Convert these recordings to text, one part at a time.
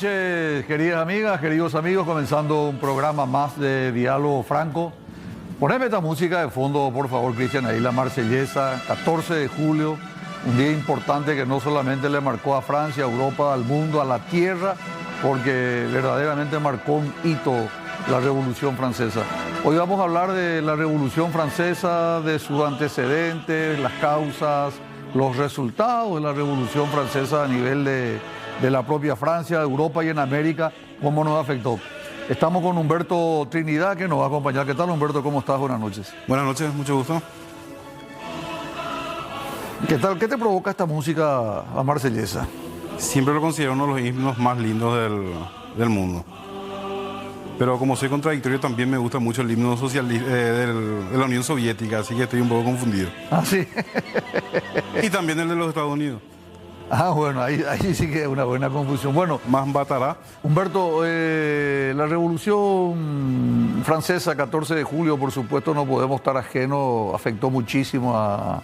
noches, queridas amigas, queridos amigos, comenzando un programa más de Diálogo Franco. Poneme esta música de fondo, por favor, Cristian, ahí la Marsellesa, 14 de julio, un día importante que no solamente le marcó a Francia, a Europa, al mundo, a la tierra, porque verdaderamente marcó un hito la Revolución Francesa. Hoy vamos a hablar de la Revolución Francesa, de sus antecedentes, las causas, los resultados de la Revolución Francesa a nivel de la propia Francia, Europa y en América, cómo nos afectó. Estamos con Humberto Trinidad, que nos va a acompañar. ¿Qué tal, Humberto? ¿Cómo estás? Buenas noches. Buenas noches, mucho gusto. ¿Qué tal? ¿Qué te provoca esta música a Marsellesa? Siempre lo considero uno de los himnos más lindos del mundo. Pero como soy contradictorio, también me gusta mucho el himno de la Unión Soviética, así que estoy un poco confundido. Ah, sí. Y también el de los Estados Unidos. Ah, bueno, ahí sí que es una buena confusión. Bueno, Más batará. Humberto, la Revolución Francesa, 14 de julio, por supuesto, no podemos estar ajenos, afectó muchísimo a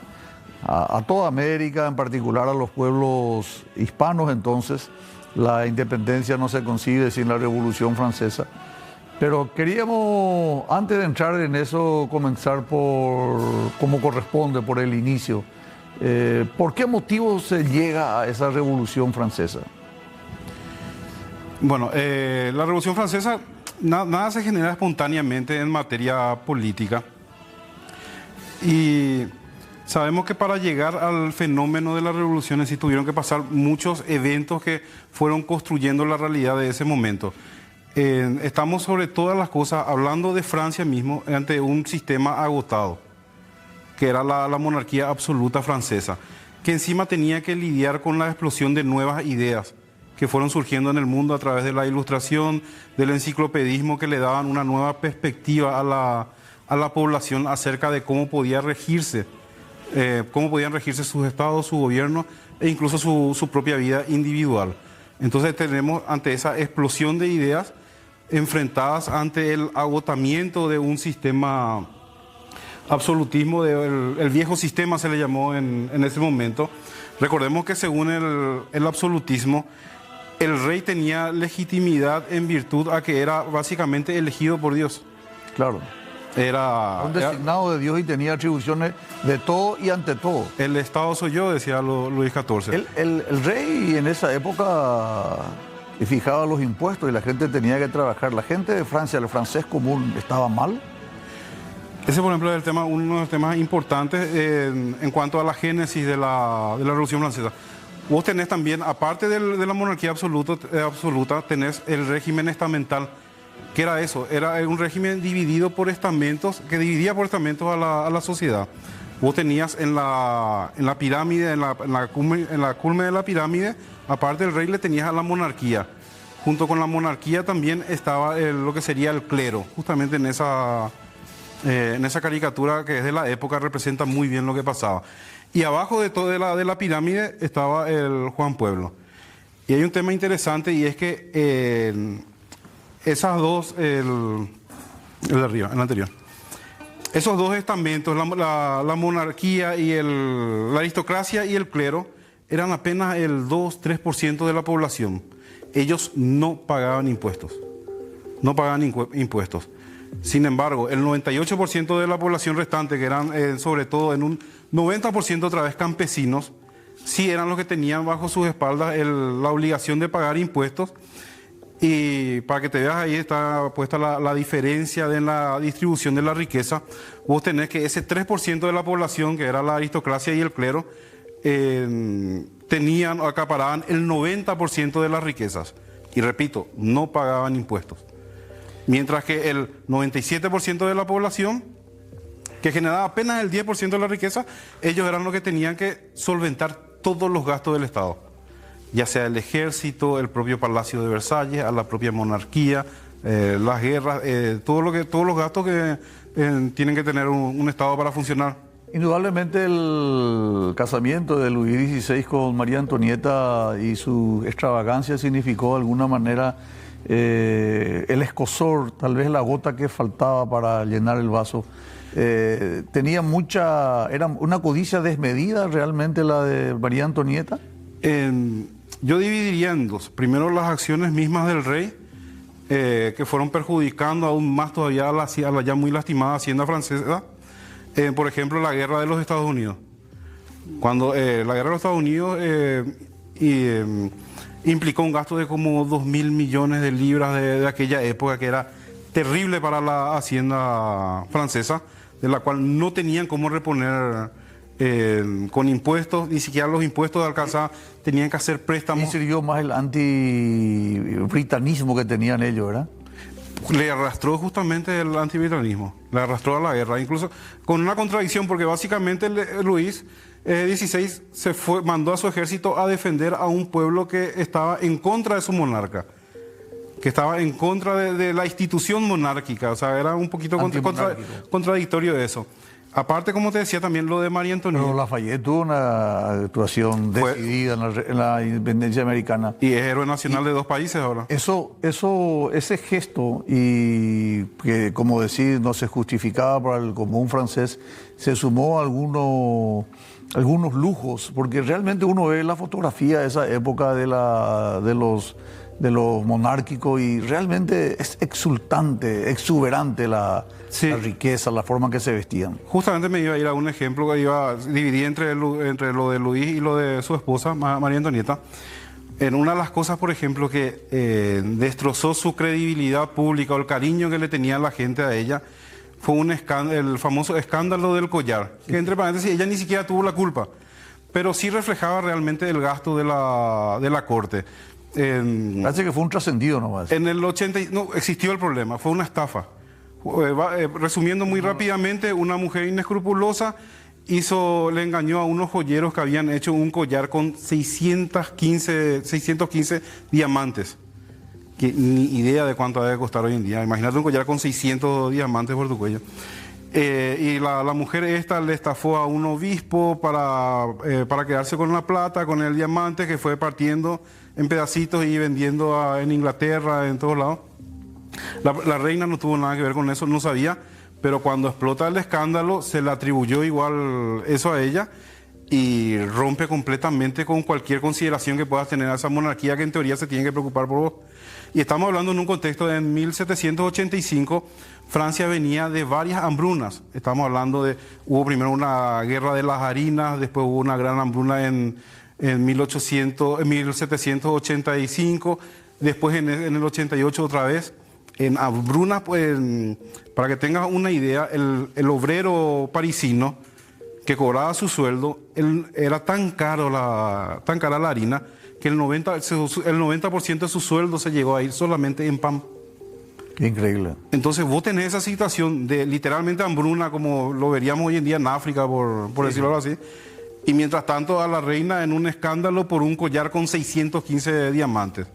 toda América, en particular a los pueblos hispanos. Entonces, la independencia no se concibe sin la Revolución Francesa. Pero queríamos, antes de entrar en eso, comenzar por, como corresponde, por el inicio. ¿Por qué motivo se llega a esa Revolución Francesa? Bueno, la Revolución Francesa, nada se genera espontáneamente en materia política. Y sabemos que para llegar al fenómeno de las revoluciones sí tuvieron que pasar muchos eventos que fueron construyendo la realidad de ese momento. Estamos sobre todas las cosas hablando de Francia mismo ante un sistema agotado, que era la monarquía absoluta francesa, que encima tenía que lidiar con la explosión de nuevas ideas que fueron surgiendo en el mundo a través de la Ilustración, del enciclopedismo, que le daban una nueva perspectiva a la población acerca de cómo podían regirse sus estados, su gobierno e incluso su propia vida individual. Entonces tenemos ante esa explosión de ideas enfrentadas ante el agotamiento de un sistema absolutismo, el viejo sistema se le llamó en ese momento. Recordemos que según el absolutismo, el rey tenía legitimidad en virtud a que era básicamente elegido por Dios. Claro. Era un designado de Dios y tenía atribuciones de todo y ante todo. El Estado soy yo, decía Luis XIV. El rey en esa época fijaba los impuestos y la gente tenía que trabajar. La gente de Francia, el francés común, estaba mal. Ese, por ejemplo, es uno de los temas importantes en cuanto a la génesis de la Revolución Francesa. Vos tenés también, aparte de la monarquía absoluta, tenés el régimen estamental. ¿Qué era eso? Era un régimen dividido por estamentos, que dividía por estamentos a la sociedad. Vos tenías en la pirámide, en la culme de la pirámide, aparte del rey, le tenías a la monarquía. Junto con la monarquía también estaba lo que sería el clero. Justamente en esa caricatura que es de la época representa muy bien lo que pasaba. Y abajo de todo de la pirámide estaba el Juan Pueblo. Y hay un tema interesante y es que esas dos, el de arriba, el anterior. Esos dos estamentos, la monarquía y la aristocracia y el clero, eran apenas el 2-3% de la población. Ellos no pagaban impuestos. No pagaban impuestos. Sin embargo, el 98% de la población restante, que eran sobre todo en un 90% otra vez campesinos, sí eran los que tenían bajo sus espaldas la obligación de pagar impuestos. Y para que te veas, ahí está puesta la diferencia en la distribución de la riqueza. Vos tenés que ese 3% de la población, que era la aristocracia y el clero, acaparaban el 90% de las riquezas. Y repito, no pagaban impuestos. Mientras que el 97% de la población, que generaba apenas el 10% de la riqueza, ellos eran los que tenían que solventar todos los gastos del Estado. Ya sea el ejército, el propio Palacio de Versalles, a la propia monarquía, las guerras, todos los gastos que tienen que tener un Estado para funcionar. Indudablemente el casamiento de Luis XVI con María Antonieta y su extravagancia significó de alguna manera el escozor, tal vez la gota que faltaba para llenar el vaso. Era una codicia desmedida realmente la de María Antonieta. yo dividiría en dos. Primero, las acciones mismas del rey, que fueron perjudicando aún más todavía a la ya muy lastimada hacienda francesa. Por ejemplo, la guerra de los Estados Unidos. Cuando la guerra de los Estados Unidos implicó un gasto de como 2.000 millones de libras de aquella época, que era terrible para la hacienda francesa, de la cual no tenían cómo reponer con impuestos, ni siquiera los impuestos de alcanzar, tenían que hacer préstamos. Y sirvió más el antibritanismo que tenían ellos, ¿verdad? Le arrastró justamente el antibritanismo, le arrastró a la guerra, incluso con una contradicción, porque básicamente Luis XVI mandó a su ejército a defender a un pueblo que estaba en contra de su monarca, que estaba en contra de la institución monárquica. O sea, era un poquito contradictorio eso. Aparte, como te decía, también lo de María Antonieta. Pero Lafayette tuvo una actuación decidida en la independencia americana. Y es héroe nacional de dos países ahora. Ese gesto, y que, como decís, no se justificaba para el común francés, se sumó a algunos lujos, porque realmente uno ve la fotografía de esa época de los monárquicos y realmente es exultante, exuberante la riqueza, la forma en que se vestían. Justamente me iba a ir a un ejemplo que iba a dividir entre lo de Luis y lo de su esposa, María Antonieta. En una de las cosas, por ejemplo, que destrozó su credibilidad pública o el cariño que le tenía la gente a ella, fue el famoso escándalo del collar, que entre paréntesis ella ni siquiera tuvo la culpa, pero sí reflejaba realmente el gasto de la corte. Parece que fue un trascendido nomás. En el 80 no existió el problema, fue una estafa. Resumiendo muy rápidamente, una mujer inescrupulosa le engañó a unos joyeros que habían hecho un collar con 615 diamantes. Que ni idea de cuánto debe costar hoy en día. Imagínate un collar con 600 diamantes por tu cuello. Y la mujer esta le estafó a un obispo para quedarse con la plata, con el diamante, que fue partiendo en pedacitos y vendiendo en Inglaterra, en todos lados. La reina no tuvo nada que ver con eso, no sabía, pero cuando explota el escándalo se le atribuyó igual eso a ella y rompe completamente con cualquier consideración que puedas tener a esa monarquía que en teoría se tiene que preocupar por vos. Y estamos hablando en un contexto de 1785, Francia venía de varias hambrunas. Estamos hablando hubo primero una guerra de las harinas, después hubo una gran hambruna en 1785, después en el 88 otra vez. En hambruna, pues, para que tengas una idea, el obrero parisino que cobraba su sueldo, era tan cara la harina, que el 90% de su sueldo se llegó a ir solamente en pan. Qué increíble. Entonces vos tenés esa situación de literalmente hambruna, como lo veríamos hoy en día en África, por decirlo algo así. Y mientras tanto a la reina en un escándalo por un collar con 615 diamantes.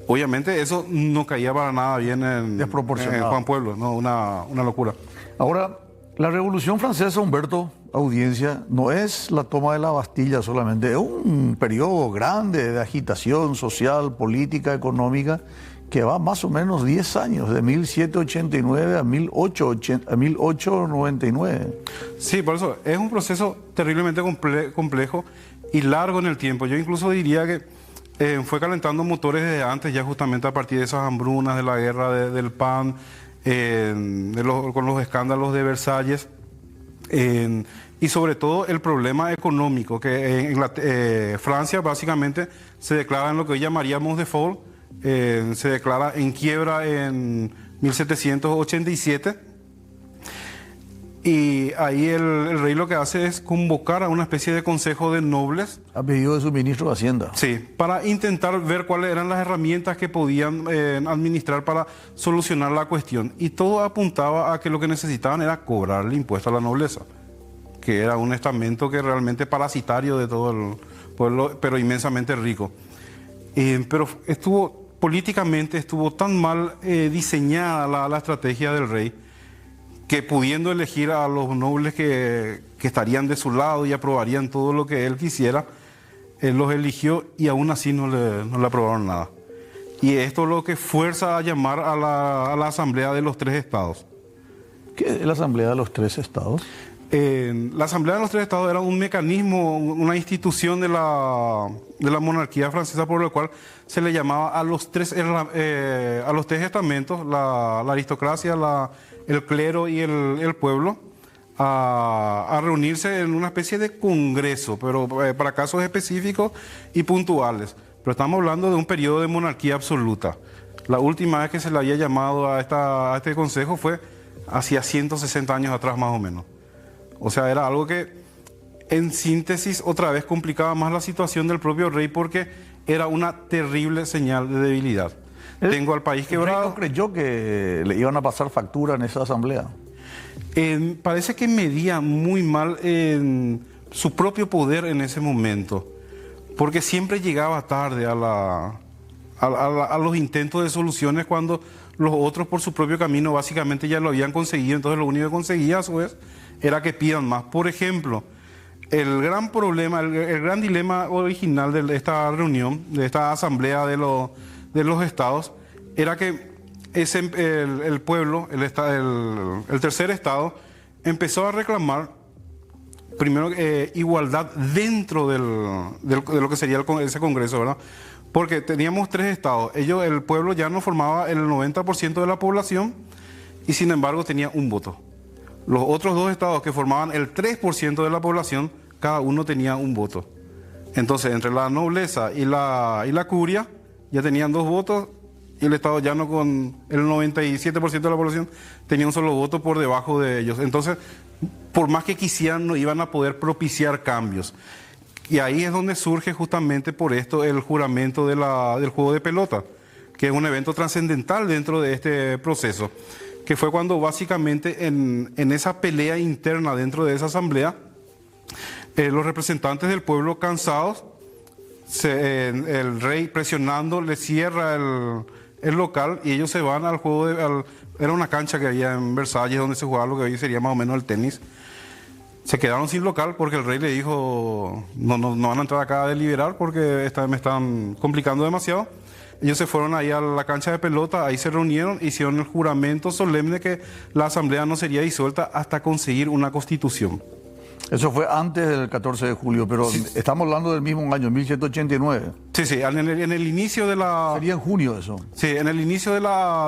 Obviamente eso no caía para nada bien en Juan Pueblo, no, una locura. Ahora, la Revolución Francesa, Humberto, audiencia, no es la toma de la Bastilla solamente, es un periodo grande de agitación social, política, económica, que va más o menos 10 años, de 1789 a 1899. Sí, por eso es un proceso terriblemente complejo y largo en el tiempo. Yo incluso diría que fue calentando motores desde antes, ya justamente a partir de esas hambrunas, de la guerra del pan, con los escándalos de Versalles, y sobre todo el problema económico, que Francia básicamente se declara en lo que hoy llamaríamos default, se declara en quiebra en 1787. Y ahí el rey lo que hace es convocar a una especie de consejo de nobles. A pedido de su ministro de Hacienda. Sí, para intentar ver cuáles eran las herramientas que podían administrar para solucionar la cuestión. Y todo apuntaba a que lo que necesitaban era cobrar el impuesto a la nobleza, que era un estamento que realmente parasitario de todo el pueblo, pero inmensamente rico. Pero políticamente estuvo tan mal diseñada la estrategia del rey, que pudiendo elegir a los nobles que estarían de su lado y aprobarían todo lo que él quisiera, él los eligió y aún así no le aprobaron nada. Y esto es lo que fuerza a llamar a la Asamblea de los Tres Estados. ¿Qué es la Asamblea de los Tres Estados? La Asamblea de los Tres Estados era un mecanismo, una institución de la monarquía francesa por lo cual se le llamaba a los tres estamentos, la aristocracia, el clero y el pueblo, a reunirse en una especie de congreso, pero para casos específicos y puntuales. Pero estamos hablando de un periodo de monarquía absoluta. La última vez que se le había llamado a este consejo fue hacia 160 años atrás más o menos. O sea, era algo que, en síntesis, otra vez complicaba más la situación del propio rey porque era una terrible señal de debilidad. Tengo al país quebrado. ¿El rey no creyó que le iban a pasar factura en esa asamblea? Parece que medía muy mal su propio poder en ese momento, porque siempre llegaba tarde a los intentos de soluciones cuando los otros por su propio camino básicamente ya lo habían conseguido. Entonces lo único que conseguía a su vez era que pidan más. Por ejemplo, el gran problema, el gran dilema original de esta reunión, de esta asamblea de los estados, era que el pueblo, el tercer estado, empezó a reclamar primero igualdad dentro de lo que sería ese congreso, ¿verdad? Porque teníamos tres estados. El pueblo ya no formaba el 90% de la población y sin embargo tenía un voto. Los otros dos estados que formaban el 3% de la población, cada uno tenía un voto. Entonces, entre la nobleza y la curia, ya tenían dos votos, y el estado llano con el 97% de la población tenía un solo voto por debajo de ellos. Entonces, por más que quisieran, no iban a poder propiciar cambios. Y ahí es donde surge justamente por esto el juramento del juego de pelota, que es un evento trascendental dentro de este proceso, que fue cuando básicamente en esa pelea interna dentro de esa asamblea, los representantes del pueblo cansados, el rey presionando le cierra el local y ellos se van al juego era una cancha que había en Versalles donde se jugaba lo que hoy sería más o menos el tenis. Se quedaron sin local porque el rey le dijo, no van a entrar acá a deliberar porque me están complicando demasiado. Ellos se fueron ahí a la cancha de pelota, ahí se reunieron, hicieron el juramento solemne que la asamblea no sería disuelta hasta conseguir una constitución. Eso fue antes del 14 de julio, pero sí, estamos hablando del mismo año, 1189. Sí, en el inicio de la... Sería en junio eso. Sí, en el inicio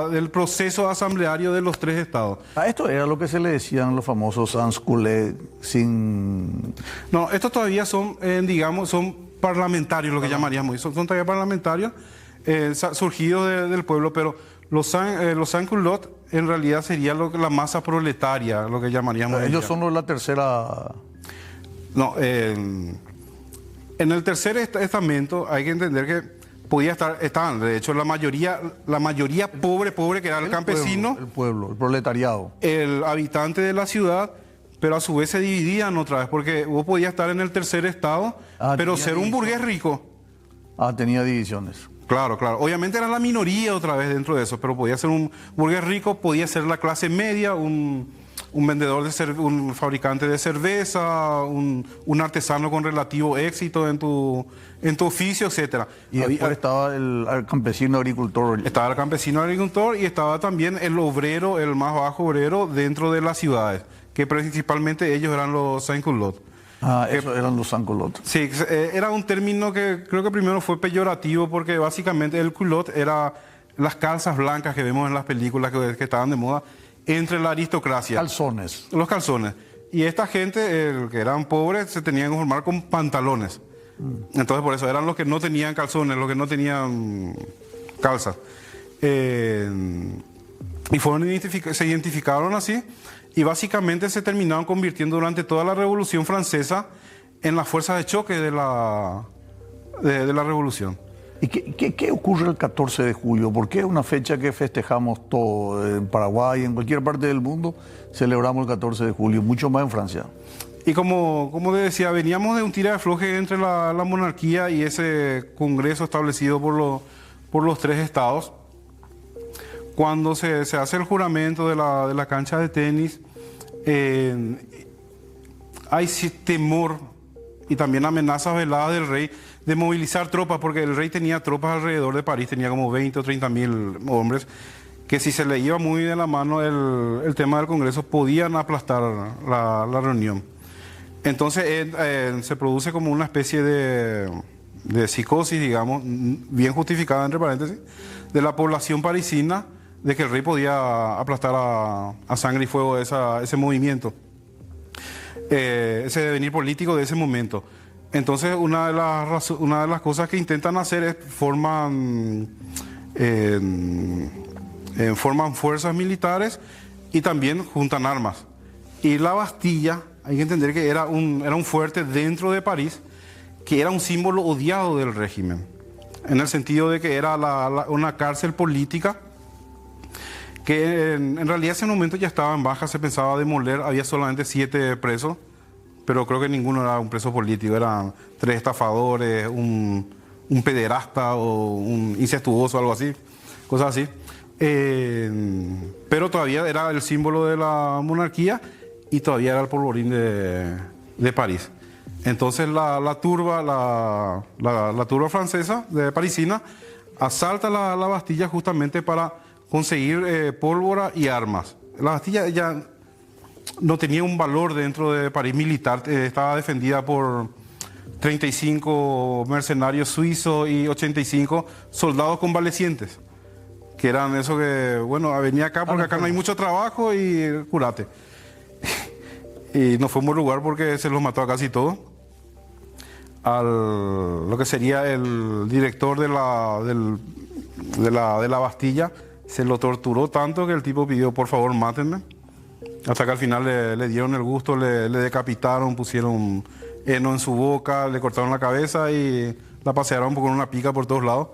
del proceso asambleario de los tres estados. Esto era lo que se le decían los famosos sans culottes sin... No, estos todavía son, digamos, son parlamentarios, lo que llamaríamos. Son todavía parlamentarios, surgidos del pueblo, pero los sans culottes en realidad sería la masa proletaria, lo que llamaríamos. Ellos son los de la tercera... No, en el tercer estamento hay que entender que estaban, de hecho, la mayoría pobre, que era el campesino. El pueblo, el proletariado. El habitante de la ciudad, pero a su vez se dividían otra vez, porque vos podías estar en el tercer estado, pero ser un burgués rico. Tenía divisiones. Claro. Obviamente era la minoría otra vez dentro de eso, pero podía ser un burgués rico, podía ser la clase media, un vendedor un fabricante de cerveza, un artesano con relativo éxito en tu oficio, etcétera. Y después estaba el campesino agricultor. Estaba el campesino agricultor y estaba también el obrero, el más bajo obrero dentro de las ciudades, que principalmente ellos eran los sans-culottes. Esos eran los sans-culottes. Sí, era un término que creo que primero fue peyorativo porque básicamente el culotte era las calzas blancas que vemos en las películas que estaban de moda entre la aristocracia. Calzones. Los calzones. Y esta gente, que eran pobres, se tenían que formar con pantalones. Entonces por eso eran los que no tenían calzones, los que no tenían calzas. Y se identificaron así. Y básicamente se terminaron convirtiendo durante toda la Revolución Francesa en la fuerza de choque de la Revolución. ¿Y qué ocurre el 14 de julio? ¿Por qué es una fecha que festejamos todo? En Paraguay, en cualquier parte del mundo, celebramos el 14 de julio, mucho más en Francia. Y como te decía, veníamos de un tira de afloje entre la monarquía y ese congreso establecido por los tres estados. Cuando se hace el juramento de la cancha de tenis, hay temor y también amenazas veladas del rey de movilizar tropas, porque el rey tenía tropas alrededor de París, tenía como 20 o 30 mil hombres, que si se le iba muy de la mano el tema del Congreso, podían aplastar la reunión. Entonces se produce como una especie de psicosis, digamos, bien justificada, entre paréntesis, de la población parisina, de que el rey podía aplastar a sangre y fuego ese movimiento, ese devenir político de ese momento. Entonces, una de las cosas que intentan hacer es forman fuerzas militares y también juntan armas. Y la Bastilla, hay que entender que era un fuerte dentro de París, que era un símbolo odiado del régimen, en el sentido de que era una cárcel política, que en realidad en ese momento ya estaba en baja, se pensaba demoler, había solamente 7 presos, pero creo que ninguno era un preso político, eran 3 estafadores, un pederasta o un incestuoso, algo así, cosas así. Pero todavía era el símbolo de la monarquía y todavía era el polvorín de París. Entonces la turba francesa, parisina, asalta la Bastilla justamente para conseguir pólvora y armas. La Bastilla ya no tenía un valor dentro de París militar, estaba defendida por 35 mercenarios suizos y 85 soldados convalecientes, que eran eso que, bueno, venía acá porque acá no hay mucho trabajo y curate. Y no fue un buen lugar porque se los mató a casi todos. Lo que sería el director de la Bastilla se lo torturó tanto que el tipo pidió, por favor, mátenme. Hasta que al final le dieron el gusto, le decapitaron, pusieron heno en su boca, le cortaron la cabeza y la pasearon con una pica por todos lados.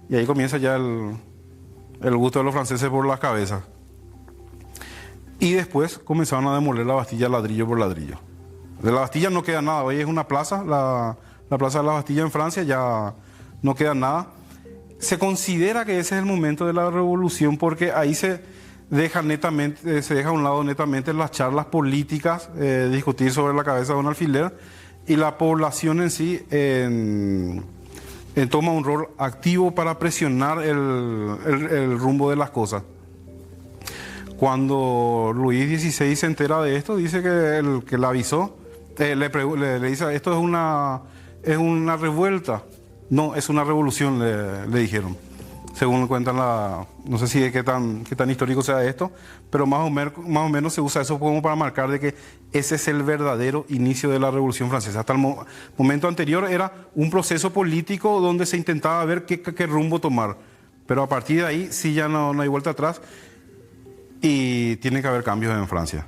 Y ahí comienza ya el gusto de los franceses por las cabezas. Y después comenzaron a demoler la Bastilla ladrillo por ladrillo. De la Bastilla no queda nada, hoy es una plaza, la plaza de la Bastilla en Francia, ya no queda nada. Se considera que ese es el momento de la revolución porque ahí se deja a un lado netamente las charlas políticas, discutir sobre la cabeza de un alfiler, y la población en sí toma un rol activo para presionar el rumbo de las cosas. Cuando Luis XVI se entera de esto, dice que el que le avisó, le dice, esto es una revuelta. No, es una revolución, le dijeron. Según cuentan no sé si qué tan histórico sea esto, pero más o menos se usa eso como para marcar de que ese es el verdadero inicio de la Revolución Francesa. Hasta el momento anterior era un proceso político donde se intentaba ver qué rumbo tomar. Pero a partir de ahí sí ya no hay vuelta atrás y tiene que haber cambios en Francia.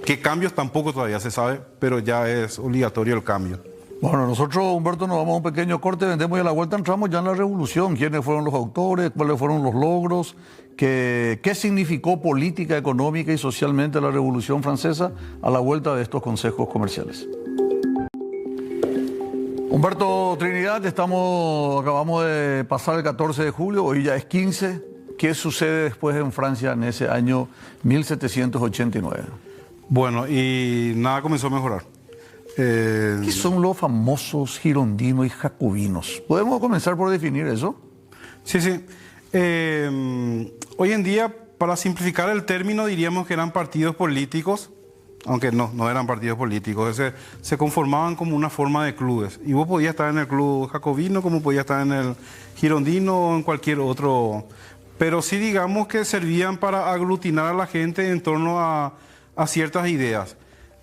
¿Qué cambios? Tampoco todavía se sabe, pero ya es obligatorio el cambio. Bueno, nosotros, Humberto, nos vamos a un pequeño corte, vendemos y a la vuelta entramos ya en la revolución. ¿Quiénes fueron los autores? ¿Cuáles fueron los logros? ¿Qué significó política, económica y socialmente la Revolución Francesa a la vuelta de estos consejos comerciales? Humberto Trinidad, acabamos de pasar el 14 de julio, hoy ya es 15. ¿Qué sucede después en Francia en ese año 1789? Bueno, y nada comenzó a mejorar. ¿Qué son los famosos girondinos y jacobinos? ¿Podemos comenzar por definir eso? Sí. Hoy en día, para simplificar el término, diríamos que eran partidos políticos, aunque no eran partidos políticos, se conformaban como una forma de clubes. Y vos podías estar en el club jacobino, como podías estar en el girondino o en cualquier otro. Pero sí digamos que servían para aglutinar a la gente en torno a ciertas ideas.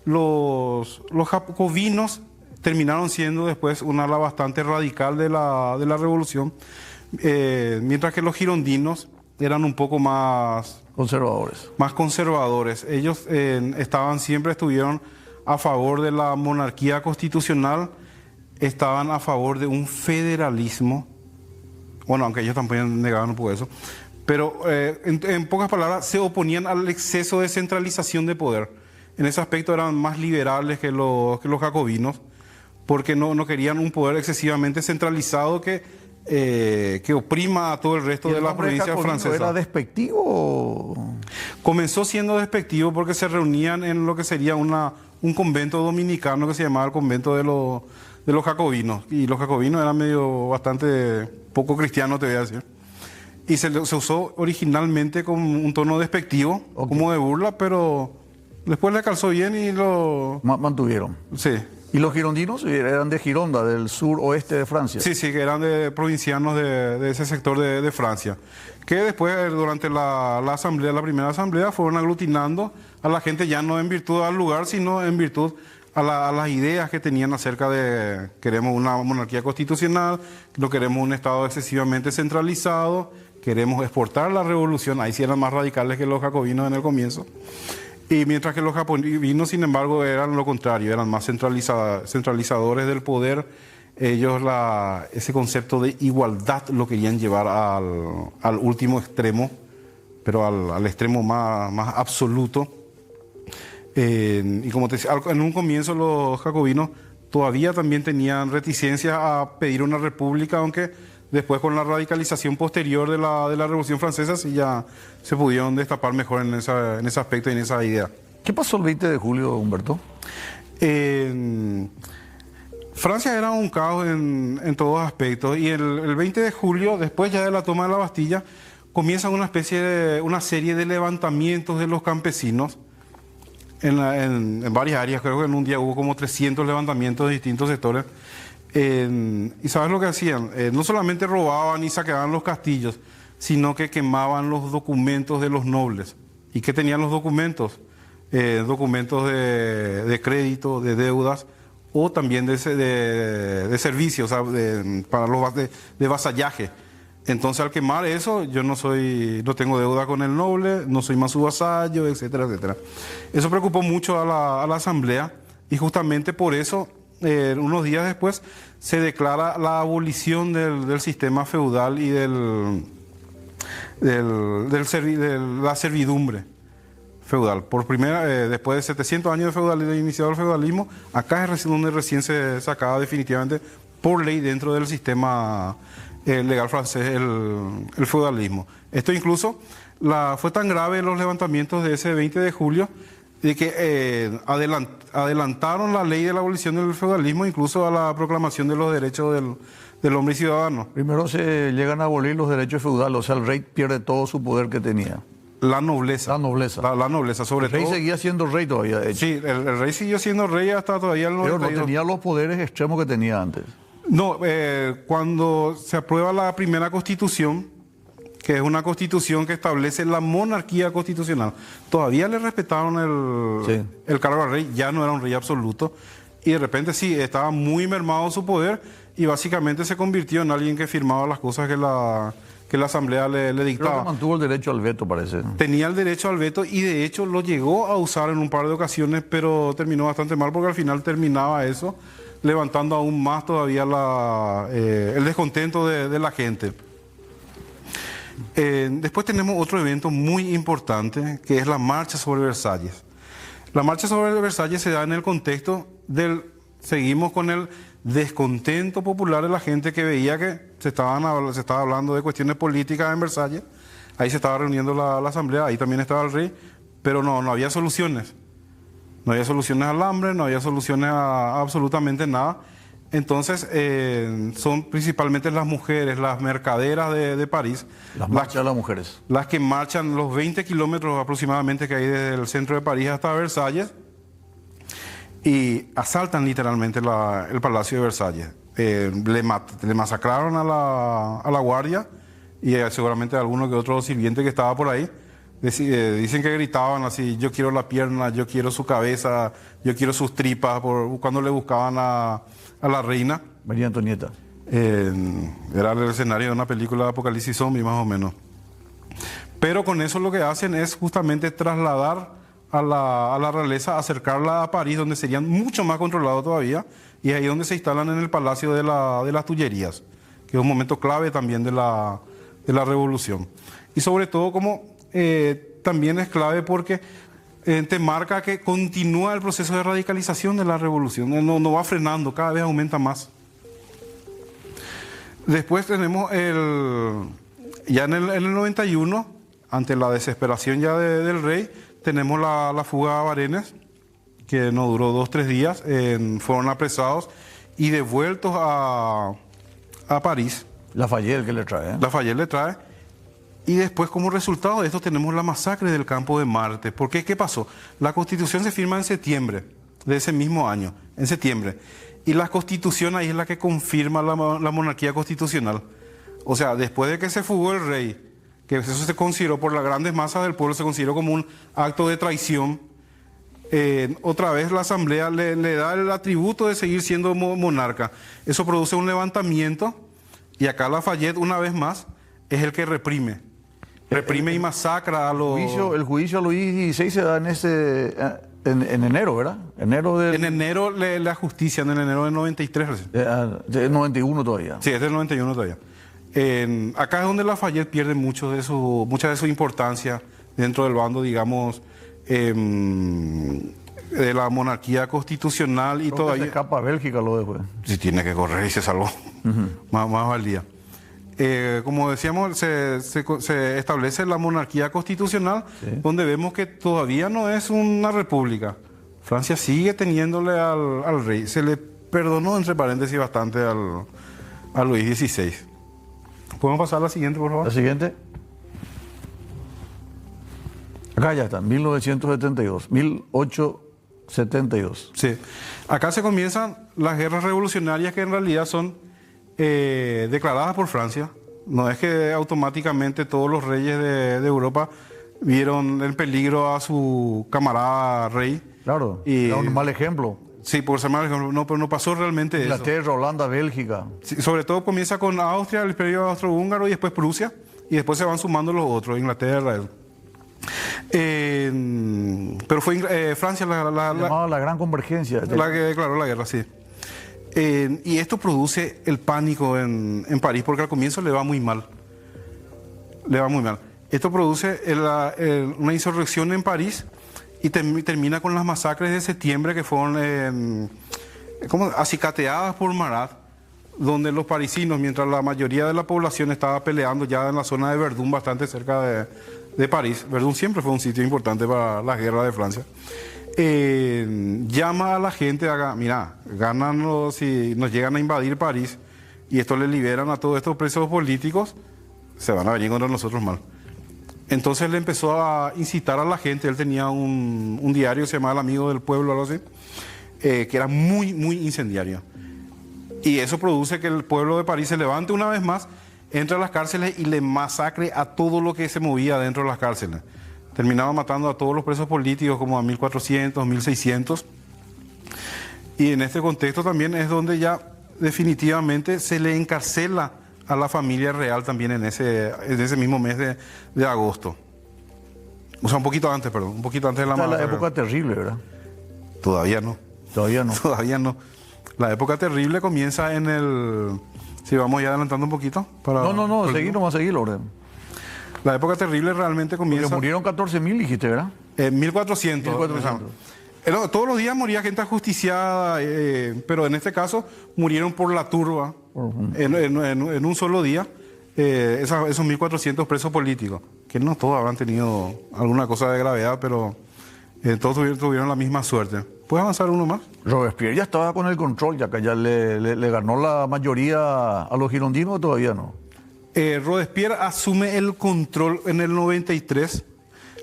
Los jacobinos terminaron siendo después una ala bastante radical de la revolución, mientras que los girondinos eran un poco más conservadores. Ellos siempre estuvieron a favor de la monarquía constitucional, estaban a favor de un federalismo, bueno, aunque ellos también negaban un poco eso, pero en pocas palabras se oponían al exceso de centralización de poder. En ese aspecto eran más liberales que los jacobinos, porque no querían un poder excesivamente centralizado que oprima a todo el resto de las provincias francesas. ¿Era despectivo? Comenzó siendo despectivo porque se reunían en lo que sería un convento dominicano que se llamaba el convento de los jacobinos. Y los jacobinos eran bastante poco cristianos, te voy a decir. y se usó originalmente con un tono despectivo, como de burla, pero después le calzó bien y lo... Mantuvieron. Sí. ¿Y los girondinos eran de Gironda, del sur oeste de Francia? Sí, que eran de provincianos de ese sector de Francia. Que después, durante la asamblea, la primera asamblea, fueron aglutinando a la gente ya no en virtud al lugar, sino en virtud a las ideas que tenían acerca de queremos una monarquía constitucional, no queremos un Estado excesivamente centralizado, queremos exportar la revolución. Ahí sí eran más radicales que los jacobinos en el comienzo. Y mientras que los jacobinos, sin embargo, eran lo contrario, eran más centralizadores del poder. Ellos ese concepto de igualdad lo querían llevar al último extremo, pero al extremo más absoluto. Y como te decía, en un comienzo los jacobinos todavía también tenían reticencia a pedir una república, aunque después con la radicalización posterior de la Revolución Francesa sí ya se pudieron destapar mejor en ese aspecto y en esa idea. ¿Qué pasó el 20 de julio, Humberto? Francia era un caos en todos aspectos, y el 20 de julio, después ya de la toma de la Bastilla, comienza una serie de levantamientos de los campesinos en varias áreas. Creo que en un día hubo como 300 levantamientos de distintos sectores. ¿Y sabes lo que hacían? No solamente robaban y saqueaban los castillos, sino que quemaban los documentos de los nobles. ¿Y qué tenían los documentos? Documentos de crédito, de deudas, o también de servicios, o sea, para de vasallaje. Entonces, al quemar eso, yo no tengo deuda con el noble, no soy más su vasallo, etcétera, etcétera. Eso preocupó mucho a la asamblea, y justamente por eso, unos días después, se declara la abolición del sistema feudal y de la servidumbre feudal. Por después de 700 años de iniciado el feudalismo, acá es donde recién se sacaba definitivamente por ley dentro del sistema legal francés el feudalismo. Esto incluso fue tan grave los levantamientos de ese 20 de julio de que adelantaron la ley de la abolición del feudalismo incluso a la proclamación de los derechos del hombre y ciudadano. Primero se llegan a abolir los derechos feudales, o sea, el rey pierde todo su poder que tenía. La nobleza. La nobleza. La nobleza, sobre todo. El rey seguía siendo rey todavía, de hecho. Sí, el rey siguió siendo rey hasta todavía el 92. Pero no tenía los poderes extremos que tenía antes. No, cuando se aprueba la primera constitución, que es una constitución que establece la monarquía constitucional, todavía le respetaron el cargo al rey, ya no era un rey absoluto, y de repente sí, estaba muy mermado su poder, y básicamente se convirtió en alguien que firmaba las cosas que la asamblea le dictaba. Creo que mantuvo el derecho al veto, parece. Tenía el derecho al veto, y de hecho lo llegó a usar en un par de ocasiones, pero terminó bastante mal, porque al final terminaba eso levantando aún más todavía el descontento de la gente. Después tenemos otro evento muy importante, que es la marcha sobre Versalles. La marcha sobre Versalles se da en el contexto seguimos con el descontento popular de la gente que veía que se estaba hablando de cuestiones políticas en Versalles. Ahí se estaba reuniendo la asamblea, ahí también estaba el rey, pero no había soluciones. No había soluciones al hambre, no había soluciones a absolutamente nada. Entonces, son principalmente las mujeres, las mercaderas de París. Las marchas de las mujeres. Las que marchan los 20 kilómetros aproximadamente que hay desde el centro de París hasta Versalles, y asaltan literalmente el Palacio de Versalles. Le masacraron a la guardia, y seguramente a alguno que otro sirviente que estaba por ahí. Dicen que gritaban así: yo quiero la pierna, yo quiero su cabeza, yo quiero sus tripas, cuando le buscaban a la reina. María Antonieta. Era el escenario de una película de Apocalipsis Zombie, más o menos. Pero con eso lo que hacen es justamente trasladar a la realeza, acercarla a París, donde serían mucho más controlados todavía, y ahí donde se instalan en el Palacio de las Tullerías, que es un momento clave también de la revolución. Y sobre todo también es clave porque te marca que continúa el proceso de radicalización de la revolución, no va frenando, cada vez aumenta más. Después tenemos ya en el 91, ante la desesperación ya del rey, tenemos la fuga a Varennes, que no duró 2-3 días, fueron apresados y devueltos a París. Lafayette que le trae. Lafayette le trae. Y después, como resultado de esto, tenemos la masacre del Campo de Marte. ¿Por qué? ¿Qué pasó? La Constitución se firma en septiembre de ese mismo año, en septiembre. Y la Constitución ahí es la que confirma la monarquía constitucional. O sea, después de que se fugó el rey, que eso se consideró por las grandes masas del pueblo, se consideró como un acto de traición, otra vez la Asamblea le da el atributo de seguir siendo monarca. Eso produce un levantamiento y acá Lafayette, una vez más, es el que reprime y masacra a los... El juicio a Luis XVI se da en enero, ¿verdad? En enero la justicia, en enero del 93 recién. De 91 todavía. Sí, es del 91 todavía. Acá es donde Lafayette pierde mucha de su importancia dentro del bando, digamos, de la monarquía constitucional y todavía... Se escapa a Bélgica lo después. Sí, tiene que correr y se salvó. Más valía. Como decíamos, se establece la monarquía constitucional, sí, donde vemos que todavía no es una república. Francia sigue teniéndole al rey. Se le perdonó, entre paréntesis, bastante a Luis XVI. ¿Podemos pasar a la siguiente, por favor? La siguiente. Acá ya está, 1872. Sí. Acá se comienzan las guerras revolucionarias que en realidad son declaradas por Francia. No es que automáticamente todos los reyes de Europa vieron en peligro a su camarada rey. Claro, era un mal ejemplo. Sí, por ser mal ejemplo, no, pero no pasó realmente eso. Inglaterra, Holanda, Bélgica. Sí, sobre todo comienza con Austria, el imperio austrohúngaro y después Prusia, y después se van sumando los otros, Inglaterra. Pero fue Francia la gran convergencia. La que declaró la guerra, sí. Y esto produce el pánico en París, porque al comienzo le va muy mal. Esto produce una insurrección en París y termina con las masacres de septiembre que fueron acicateadas por Marat, donde los parisinos, mientras la mayoría de la población estaba peleando ya en la zona de Verdún, bastante cerca de París. Verdún siempre fue un sitio importante para la guerra de Francia. Llama a la gente, mira, si nos llegan a invadir París y esto le liberan a todos estos presos políticos, se van a venir contra nosotros mal. Entonces le empezó a incitar a la gente. Él tenía un diario, se llamaba El Amigo del Pueblo, algo así, que era muy, muy incendiario. Y eso produce que el pueblo de París se levante una vez más, entre a las cárceles y le masacre a todo lo que se movía dentro de las cárceles. Terminaba matando a todos los presos políticos, como a 1.400, 1.600. Y en este contexto también es donde ya definitivamente se le encarcela a la familia real también en ese mismo mes de agosto. O sea, un poquito antes de la masacre. La época terrible, ¿verdad? Todavía no. La época terrible comienza en el... Si vamos ya adelantando un poquito. No, seguir, Orden. La época terrible realmente comienza... Porque murieron 14.000, dijiste, ¿verdad? 1.400. Todos los días moría gente ajusticiada, pero en este caso murieron por la turba, en un solo día, esos 1.400 presos políticos, que no todos habrán tenido alguna cosa de gravedad, pero todos tuvieron la misma suerte. ¿Puedes avanzar uno más? Robespierre ya estaba con el control, ya que ya le ganó la mayoría a los girondinos, ¿o todavía no? Robespierre asume el control en el 93.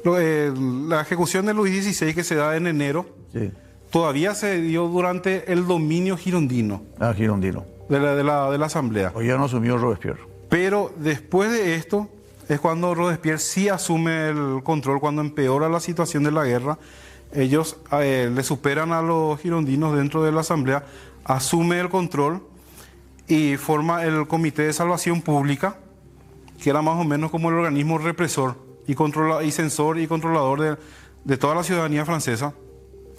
La ejecución de Luis XVI, que se da en enero, sí, todavía se dio durante el dominio girondino. Girondino. De la Asamblea. Hoy ya no asumió Robespierre. Pero después de esto es cuando Robespierre sí asume el control, cuando empeora la situación de la guerra. Ellos le superan a los girondinos dentro de la Asamblea, asume el control y forma el Comité de Salvación Pública, que era más o menos como el organismo represor y censor y controlador de toda la ciudadanía francesa.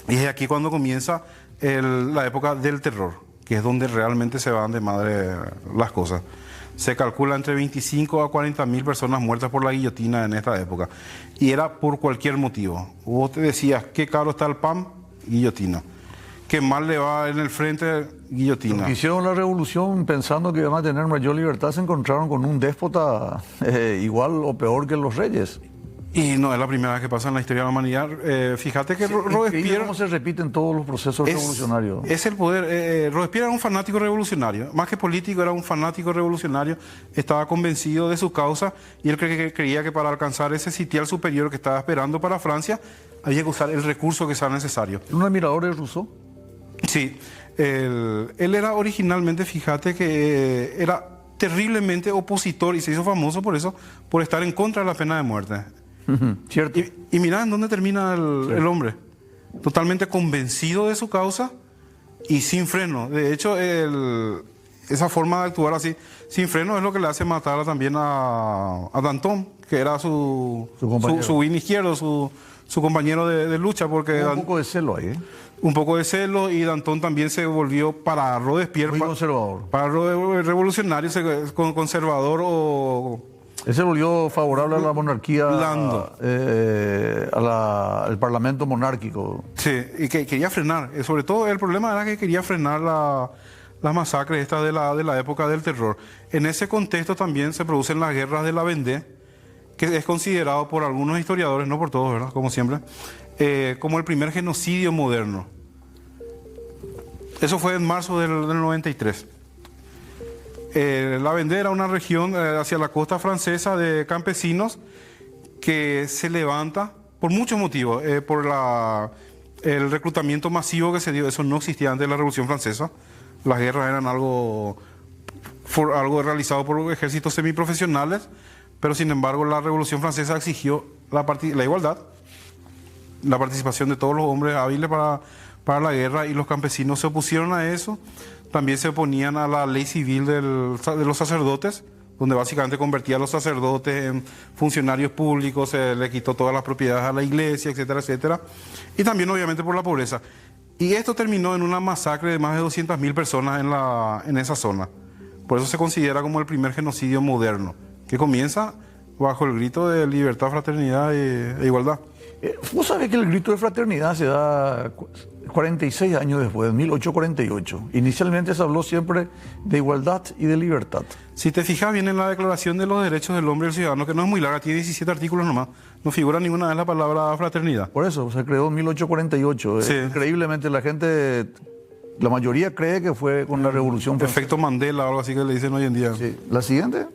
Y es aquí cuando comienza la época del terror, que es donde realmente se van de madre las cosas. Se calcula entre 25 a 40.000 personas muertas por la guillotina en esta época. Y era por cualquier motivo. Vos te decías, qué caro está el pan, guillotina. Qué mal le va en el frente, guillotina. Los que hicieron la revolución pensando que iban a tener mayor libertad se encontraron con un déspota igual o peor que los reyes. Y no es la primera vez que pasa en la historia de la humanidad. Fíjate que Robespierre... ¿Cómo se repiten todos los procesos revolucionarios? Es el poder. Robespierre era un fanático revolucionario. Más que político, era un fanático revolucionario. Estaba convencido de su causa y él creía que para alcanzar ese sitial superior que estaba esperando para Francia, había que usar el recurso que sea necesario. ¿Un admirador de Rousseau? Sí. Él era originalmente, fíjate que era terriblemente opositor y se hizo famoso por eso, por estar en contra de la pena de muerte. Cierto. Y mirá en dónde termina el hombre. Totalmente convencido de su causa y sin freno. De hecho, esa forma de actuar así, sin freno, es lo que le hace matar también a Danton, que era su win izquierdo, su compañero de lucha. Porque un poco de celo ahí, ¿eh? Un poco de celo, y Danton también se volvió para Robespierre. Muy conservador. Para revolucionario, conservador o... Él se volvió favorable a la monarquía, al parlamento monárquico. Sí, y que quería frenar. Sobre todo el problema era que quería frenar las masacres estas de la época del terror. En ese contexto también se producen las guerras de la Vendée, que es considerado por algunos historiadores, no por todos, ¿verdad? Como siempre, como el primer genocidio moderno. Eso fue en marzo del 93. La Vendée era una región hacia la costa francesa de campesinos que se levanta por muchos motivos. Por el reclutamiento masivo que se dio. Eso no existía antes de la Revolución Francesa. Las guerras eran algo realizado por ejércitos semiprofesionales, pero sin embargo la Revolución Francesa exigió la igualdad, la participación de todos los hombres hábiles para la guerra, y los campesinos se opusieron a eso. También se oponían a la ley civil de los sacerdotes, donde básicamente convertía a los sacerdotes en funcionarios públicos, se le quitó todas las propiedades a la iglesia, etcétera, etcétera. Y también obviamente por la pobreza. Y esto terminó en una masacre de más de 200.000 personas en esa zona. Por eso se considera como el primer genocidio moderno, que comienza bajo el grito de libertad, fraternidad e igualdad. Vos sabés que el grito de fraternidad se da 46 años después, en 1848. Inicialmente se habló siempre de igualdad y de libertad. Si te fijas bien en la Declaración de los Derechos del Hombre y del Ciudadano, que no es muy larga, tiene 17 artículos nomás, no figura ninguna vez la palabra fraternidad. Por eso, se creó en 1848. Sí. Increíblemente la mayoría cree que fue con la Revolución Francesa. Efecto Mandela o algo así que le dicen hoy en día. Sí. ¿La siguiente?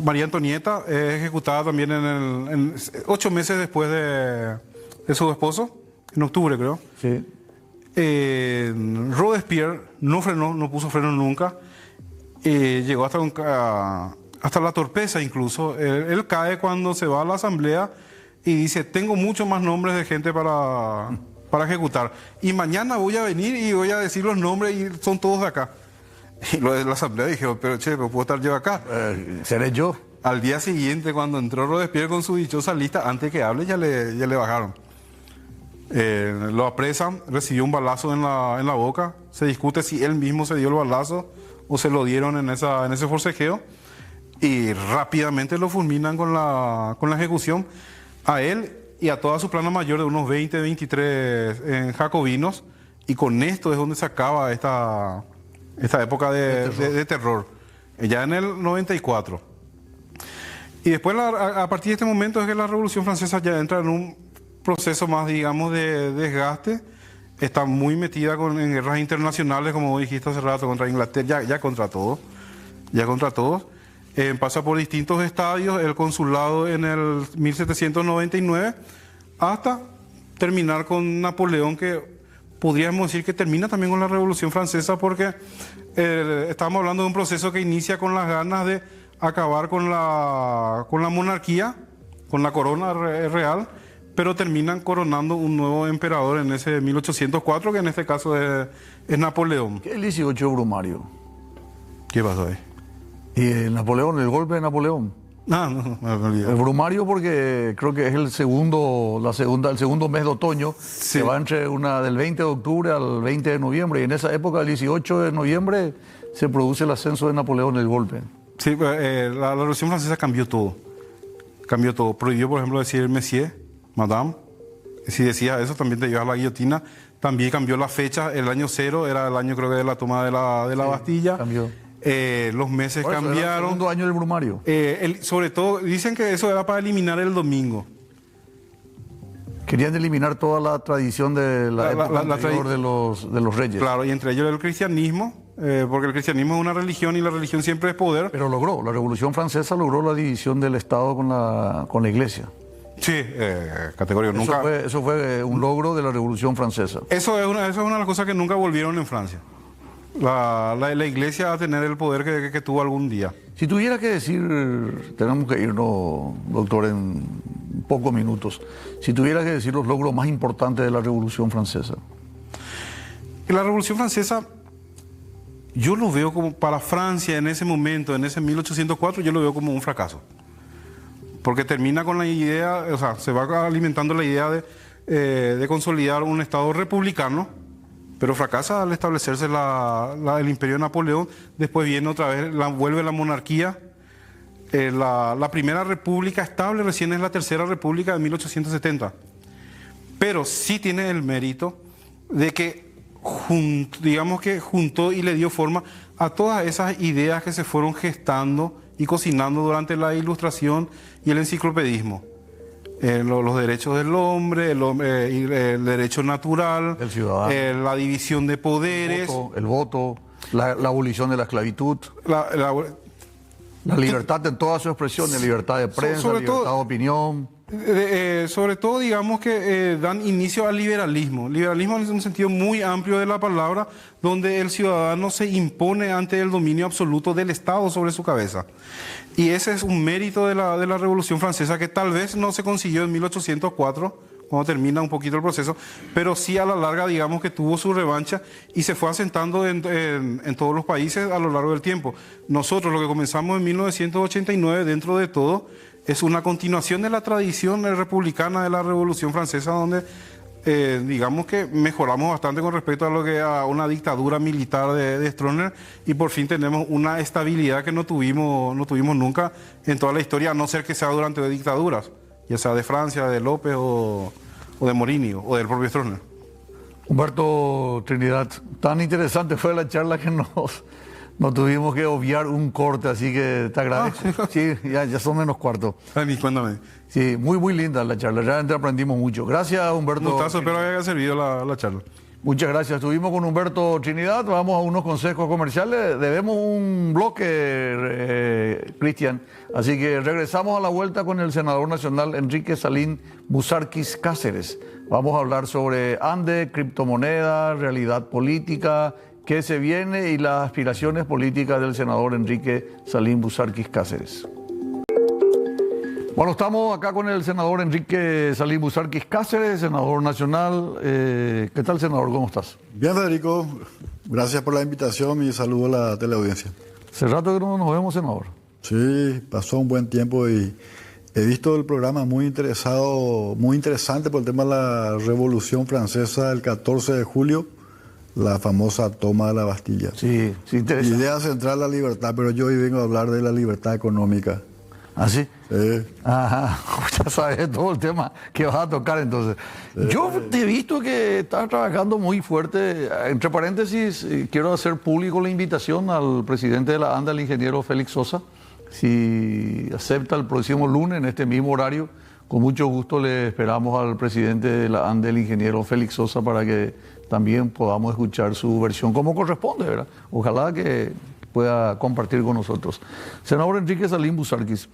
María Antonieta es ejecutada también en 8 meses después de su esposo, en octubre creo. Sí. Robespierre no frenó, no puso freno nunca, llegó hasta la torpeza incluso. Él cae cuando se va a la asamblea y dice: tengo muchos más nombres de gente para ejecutar, y mañana voy a venir y voy a decir los nombres y son todos de acá. Y lo de la asamblea dijeron: pero ¿puedo estar yo acá? Seré yo. Al día siguiente, cuando entró Robespierre con su dichosa lista, antes que hable ya le bajaron. Lo apresan, recibió un balazo en la boca. Se discute si él mismo se dio el balazo o se lo dieron en ese forcejeo. Y rápidamente lo fulminan con la ejecución a él y a toda su plana mayor de unos 20, 23 jacobinos. Y con esto es donde se acaba esta época de terror. Ya en el 94. Y después, a partir de este momento, es que la Revolución Francesa ya entra en un proceso más, digamos, de desgaste. Está muy metida en guerras internacionales, como dijiste hace rato, contra Inglaterra, ya contra todos. Ya contra todos. Pasa por distintos estadios, el consulado en el 1799, hasta terminar con Napoleón, que podríamos decir que termina también con la Revolución Francesa, porque estamos hablando de un proceso que inicia con las ganas de acabar con la monarquía, con la corona real, pero terminan coronando un nuevo emperador en ese 1804, que en este caso es Napoleón. ¿Qué es el 18 de Brumario? ¿Qué pasó ahí? Y el golpe de Napoleón. No, me olvidé. El Brumario, porque creo que es el segundo mes de otoño, Sí. que va del 20 de octubre al 20 de noviembre. Y en esa época, el 18 de noviembre, se produce el ascenso de Napoleón, el golpe. Sí, la Revolución Francesa cambió todo. Cambió todo. Prohibió, por ejemplo, decir monsieur, madame. Si decías eso, también te llevas a la guillotina. También cambió la fecha. El año 0 era el año, creo que, de la toma de la Bastilla. Cambió. los meses Por eso, era el cambiaron. segundo año del brumario. Sobre todo, dicen que eso era para eliminar el domingo. Querían eliminar toda la tradición de la época anterior de los reyes. Claro, y entre ellos el cristianismo, porque el cristianismo es una religión y la religión siempre es poder. Pero logró, la Revolución Francesa logró la división del Estado con la Iglesia. Sí, categórico. Eso fue un logro de la Revolución Francesa. Eso es una de las cosas que nunca volvieron en Francia. La Iglesia va a tener el poder que tuvo algún día. Si tuviera que decir, tenemos que irnos, doctor, en pocos minutos. Si tuviera que decir los logros más importantes de la Revolución Francesa. La Revolución Francesa, yo lo veo como para Francia en ese momento, en ese 1804, yo lo veo como un fracaso. Porque termina con la idea, o sea, se va alimentando la idea de consolidar un Estado republicano, pero fracasa al establecerse el imperio de Napoleón. Después viene otra vez, vuelve la monarquía. La primera república estable recién es la tercera república de 1870. Pero sí tiene el mérito de que, digamos que juntó y le dio forma a todas esas ideas que se fueron gestando y cocinando durante la Ilustración y el enciclopedismo. Los derechos del hombre, el derecho natural, el ciudadano, la división de poderes, el voto, la abolición de la esclavitud, la libertad en todas sus expresiones, libertad de prensa, libertad de opinión. Sobre todo, digamos que dan inicio al liberalismo. Liberalismo en un sentido muy amplio de la palabra, donde el ciudadano se impone ante el dominio absoluto del Estado sobre su cabeza. Y ese es un mérito de la Revolución Francesa, que tal vez no se consiguió en 1804, cuando termina un poquito el proceso, pero sí a la larga, digamos que tuvo su revancha y se fue asentando en todos los países a lo largo del tiempo. Nosotros, lo que comenzamos en 1989, dentro de todo, es una continuación de la tradición republicana de la Revolución Francesa, donde digamos que mejoramos bastante con respecto a lo que a una dictadura militar de Stroessner, y por fin tenemos una estabilidad que no tuvimos nunca en toda la historia, a no ser que sea durante dictaduras, ya sea de Francia, de López o de Morini o del propio Stroessner. Humberto Trinidad, tan interesante fue la charla que nos tuvimos que obviar un corte, así que te agradezco. Sí, ya son menos cuarto. Cuéntame. Sí, muy linda la charla, realmente aprendimos mucho. Gracias, Humberto. Un gustazo, espero que haya servido la charla. Muchas gracias. Estuvimos con Humberto Trinidad, vamos a unos consejos comerciales. Debemos un bloque, Cristian, así que regresamos a la vuelta con el senador nacional Enrique Salín Busarquis Cáceres. Vamos a hablar sobre ANDE, criptomonedas, realidad política, qué se viene y las aspiraciones políticas del senador Enrique Salín Busarquis Cáceres. Bueno, estamos acá con el senador Enrique Salín Busarquis Cáceres, senador nacional. ¿Qué tal, senador? ¿Cómo estás? Bien, Federico. Gracias por la invitación y saludo a la teleaudiencia. Hace rato que no nos vemos, senador. Sí, pasó un buen tiempo y he visto el programa muy interesante por el tema de la Revolución Francesa el 14 de julio, la famosa toma de la Bastilla. Sí, interesante. Idea central la libertad, pero yo hoy vengo a hablar de la libertad económica. ¿Ah, sí? Sí. Ajá, ya sabes todo el tema que vas a tocar entonces. Yo te he visto que estás trabajando muy fuerte. Entre paréntesis, quiero hacer público la invitación al presidente de la ANDA, el ingeniero Félix Sosa. Si acepta el próximo lunes en este mismo horario, con mucho gusto le esperamos al presidente de la ANDA, el ingeniero Félix Sosa, para que también podamos escuchar su versión como corresponde, ¿verdad? Ojalá que pueda compartir con nosotros. Senador Enrique Salín Busarquis,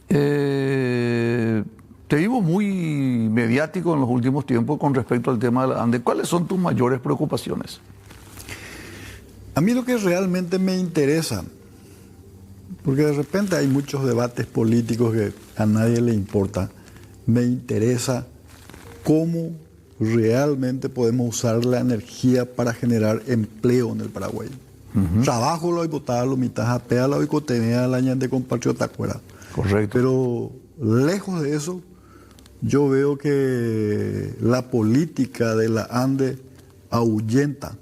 te vimos muy mediático en los últimos tiempos con respecto al tema de la ANDE. ¿Cuáles son tus mayores preocupaciones? A mí lo que realmente me interesa, porque de repente hay muchos debates políticos que a nadie le importa, me interesa cómo realmente podemos usar la energía para generar empleo en el Paraguay. Trabajo lo botaba lo mitad a pea la tenía la de compatriota fuera. Correcto. Pero lejos de eso, yo veo que la política de la ANDE ahuyenta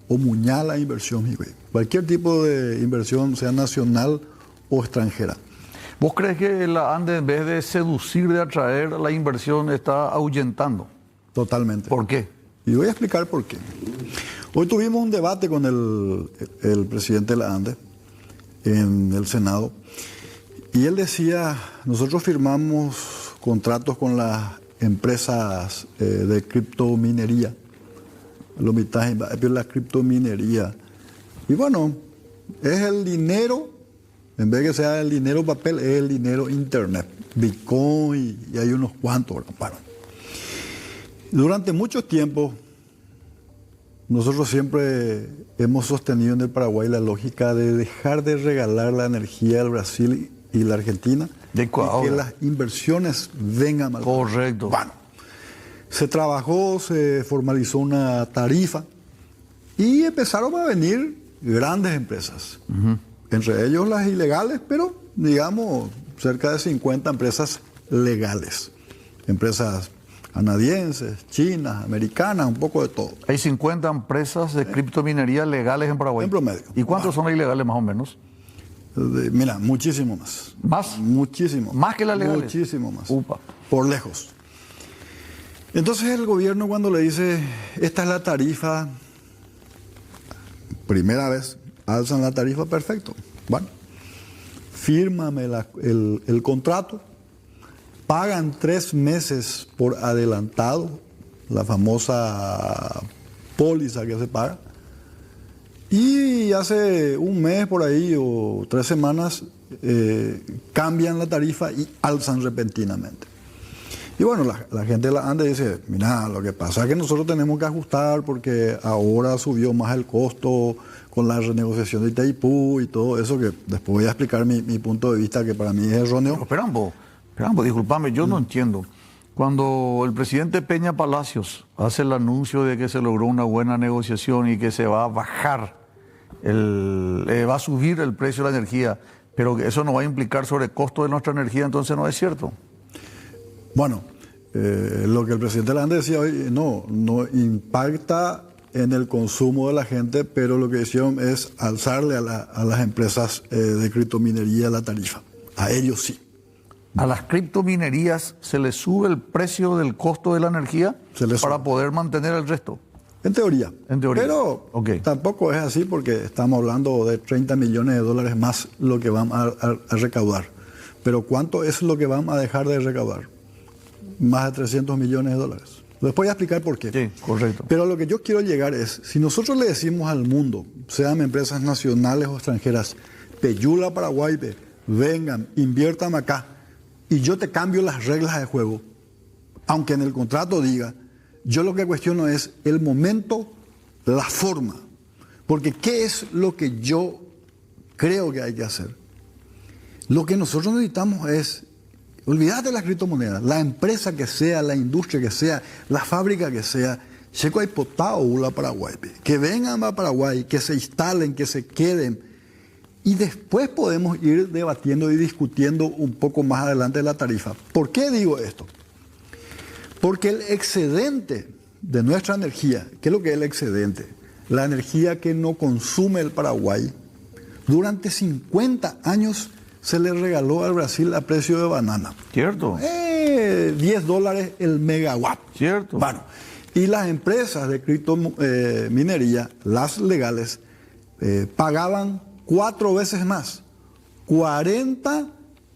o muñala inversión, cualquier tipo de inversión, sea nacional o extranjera. ¿Vos crees que la ANDE, en vez de seducir, de atraer la inversión, está ahuyentando? Totalmente. ¿Por qué? Y voy a explicar por qué. Hoy tuvimos un debate con el presidente de la ANDE en el Senado y él decía, nosotros firmamos contratos con las empresas de criptominería, la criptominería. Y bueno, es el dinero, en vez de que sea el dinero papel, es el dinero internet, Bitcoin y hay unos cuantos. Bueno, durante mucho tiempo, nosotros siempre hemos sostenido en el Paraguay la lógica de dejar de regalar la energía al Brasil y la Argentina De y Ecuador. que las inversiones vengan al Paraguay. Correcto. Bueno, se trabajó, se formalizó una tarifa y empezaron a venir grandes empresas, entre ellos las ilegales, pero digamos cerca de 50 empresas legales, empresas canadienses, chinas, americanas, un poco de todo. Hay 50 empresas de criptominería legales en Paraguay. En promedio. ¿Y cuántos son ilegales más o menos? Mira, muchísimo más. ¿Más? Muchísimo. ¿Más que las legales? Muchísimo más. Upa. Por lejos. Entonces el gobierno cuando le dice, esta es la tarifa, primera vez, alzan la tarifa, perfecto. Bueno, fírmame el contrato, pagan 3 meses por adelantado, la famosa póliza que se paga, y hace un mes por ahí o 3 semanas cambian la tarifa y alzan repentinamente. Y bueno, la gente de la ANDE dice, mira, lo que pasa es que nosotros tenemos que ajustar porque ahora subió más el costo con la renegociación de Itaipú y todo eso, que después voy a explicar mi punto de vista que para mí es erróneo. Pero espera un poco, discúlpame, yo no entiendo. Cuando el presidente Peña Palacios hace el anuncio de que se logró una buena negociación y que se va a bajar, va a subir el precio de la energía, pero que eso no va a implicar sobre el costo de nuestra energía, entonces no es cierto. Bueno, lo que el presidente de la ANDE decía hoy, no impacta en el consumo de la gente, pero lo que hicieron es alzarle a las empresas de criptominería la tarifa. A ellos sí. A las criptominerías se les sube el precio del costo de la energía para poder mantener el resto. En teoría. En teoría. Pero Okay. tampoco es así porque estamos hablando de 30 millones de dólares más lo que van a recaudar. Pero ¿cuánto es lo que van a dejar de recaudar? Más de 300 millones de dólares. Les voy a explicar por qué. Sí, correcto. Pero lo que yo quiero llegar es, si nosotros le decimos al mundo, sean empresas nacionales o extranjeras, Peyula Paraguay, vengan, inviertan acá, y yo te cambio las reglas de juego, aunque en el contrato diga, yo lo que cuestiono es el momento, la forma. Porque ¿qué es lo que yo creo que hay que hacer? Lo que nosotros necesitamos es, olvídate de las criptomonedas, la empresa que sea, la industria que sea, la fábrica que sea, Checo hay potado la Paraguay, que vengan a Paraguay, que se instalen, que se queden, y después podemos ir debatiendo y discutiendo un poco más adelante la tarifa. ¿Por qué digo esto? Porque el excedente de nuestra energía, ¿qué es lo que es el excedente? La energía que no consume el Paraguay, durante 50 años se le regaló al Brasil a precio de banana. ¿Cierto? $10 el megawatt. Cierto. Bueno, y las empresas de criptominería, las legales, pagaban 4 veces más, 40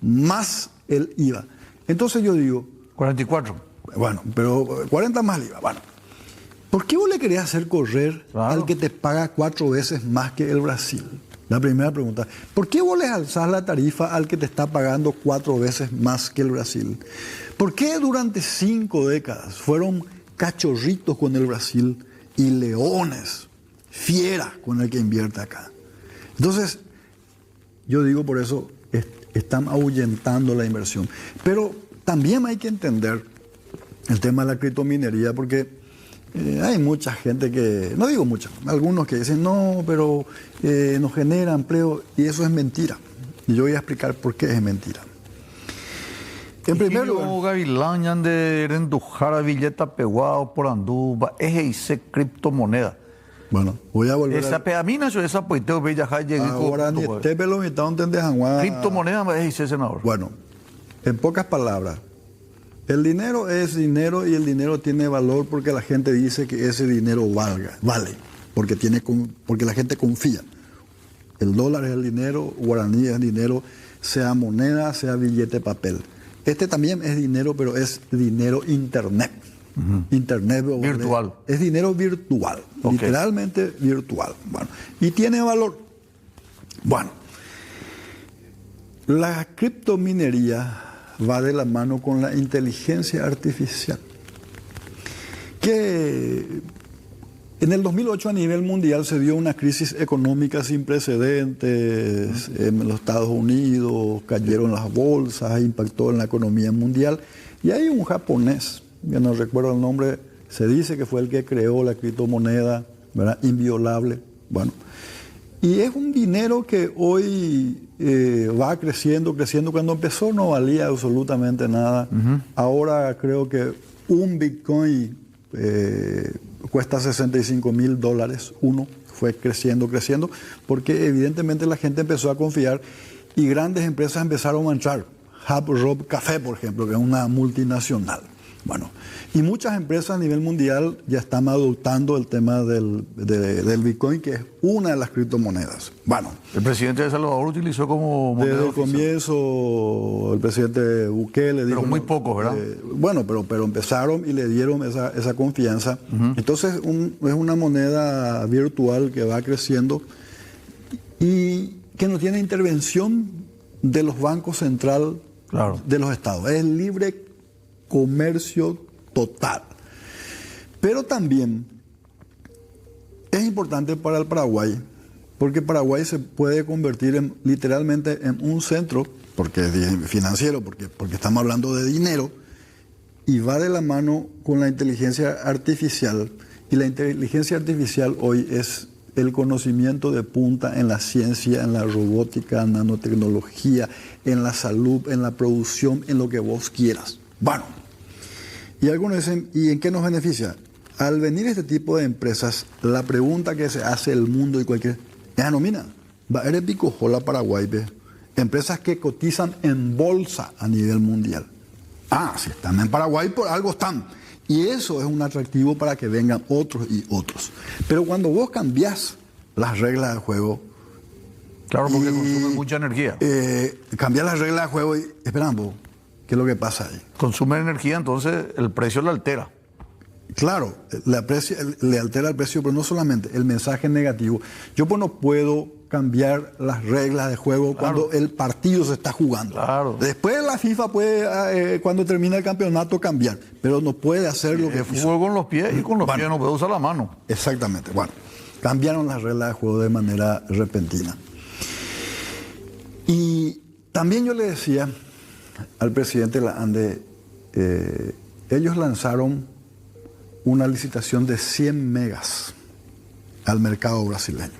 más el IVA. Entonces yo digo, 44. bueno, pero 40 más el IVA. Bueno, ¿por qué vos le querés hacer correr al que te paga 4 veces más que el Brasil? La primera pregunta. ¿Por qué vos le alzás la tarifa al que te está pagando 4 veces más que el Brasil? ¿Por qué durante 5 décadas fueron cachorritos con el Brasil y leones, fieras con el que invierte acá? Entonces, yo digo por eso, están ahuyentando la inversión. Pero también hay que entender el tema de la criptominería, porque hay mucha gente que, no digo mucha, algunos que dicen, no, pero nos genera empleo, y eso es mentira. Y yo voy a explicar por qué es mentira. En primer lugar, Gavilán de Rendujar billeta peguado por Anduba, es criptomoneda. bueno, voy a volver Esa peamina, esa poiteo bella llegué ahora ni este pelo mitad un tendejanguá. criptomoneda es senador. Bueno, en pocas palabras, el dinero es dinero y el dinero tiene valor porque la gente dice que ese dinero vale. porque la gente confía. El dólar es el dinero, guaraní es el dinero, sea moneda, sea billete, papel. Este también es dinero, pero es dinero internet. Internet virtual. Es dinero virtual, literalmente virtual. Bueno, y tiene valor. Bueno, la criptominería va de la mano con la inteligencia artificial, que en el 2008 a nivel mundial se dio una crisis económica sin precedentes en los Estados Unidos, cayeron las bolsas, impactó en la economía mundial, y hay un japonés, ya no recuerdo el nombre, se dice que fue el que creó la criptomoneda, ¿verdad? Inviolable. Bueno, y es un dinero que hoy va creciendo. Cuando empezó no valía absolutamente nada. Ahora creo que un Bitcoin cuesta $65,000 uno. Fue creciendo, porque evidentemente la gente empezó a confiar y grandes empresas empezaron a entrar. Hub Rob Café, por ejemplo, que es una multinacional. Bueno, y muchas empresas a nivel mundial ya están adoptando el tema del Bitcoin, que es una de las criptomonedas. Bueno, el presidente de El Salvador utilizó como moneda desde el oficial. Comienzo, el presidente Bukele dijo... Pero muy pocos, ¿verdad? Bueno, pero empezaron y le dieron esa confianza. Entonces, es una moneda virtual que va creciendo y que no tiene intervención de los bancos centrales de los estados. Es libre comercio total. Pero también es importante para el Paraguay, porque Paraguay se puede convertir literalmente en un centro, porque financiero, porque estamos hablando de dinero, y va de la mano con la inteligencia artificial. Y la inteligencia artificial hoy es el conocimiento de punta en la ciencia, en la robótica, en nanotecnología, en la salud, en la producción, en lo que vos quieras. Bueno, y algunos dicen, ¿y en qué nos beneficia? Al venir este tipo de empresas, la pregunta que se hace el mundo y cualquier... mira, va a ir picojola Paraguay, ¿ves? Empresas que cotizan en bolsa a nivel mundial. Si están en Paraguay, por algo están. Y eso es un atractivo para que vengan otros y otros. Pero cuando vos cambiás las reglas del juego... Claro, porque consume mucha energía. Cambiás las reglas del juego y esperamos. ¿Qué es lo que pasa ahí? Consume energía, entonces el precio le altera. Claro, le altera el precio, pero no solamente el mensaje negativo. Yo pues no puedo cambiar las reglas de juego cuando el partido se está jugando. Claro. Después la FIFA puede, cuando termina el campeonato, cambiar, pero no puede hacer lo que hizo. Fútbol con los pies, y con los pies no puede usar la mano. Exactamente. Bueno, cambiaron las reglas de juego de manera repentina. Y también yo le decía al presidente de la ANDE, ellos lanzaron una licitación de 100 megas al mercado brasileño.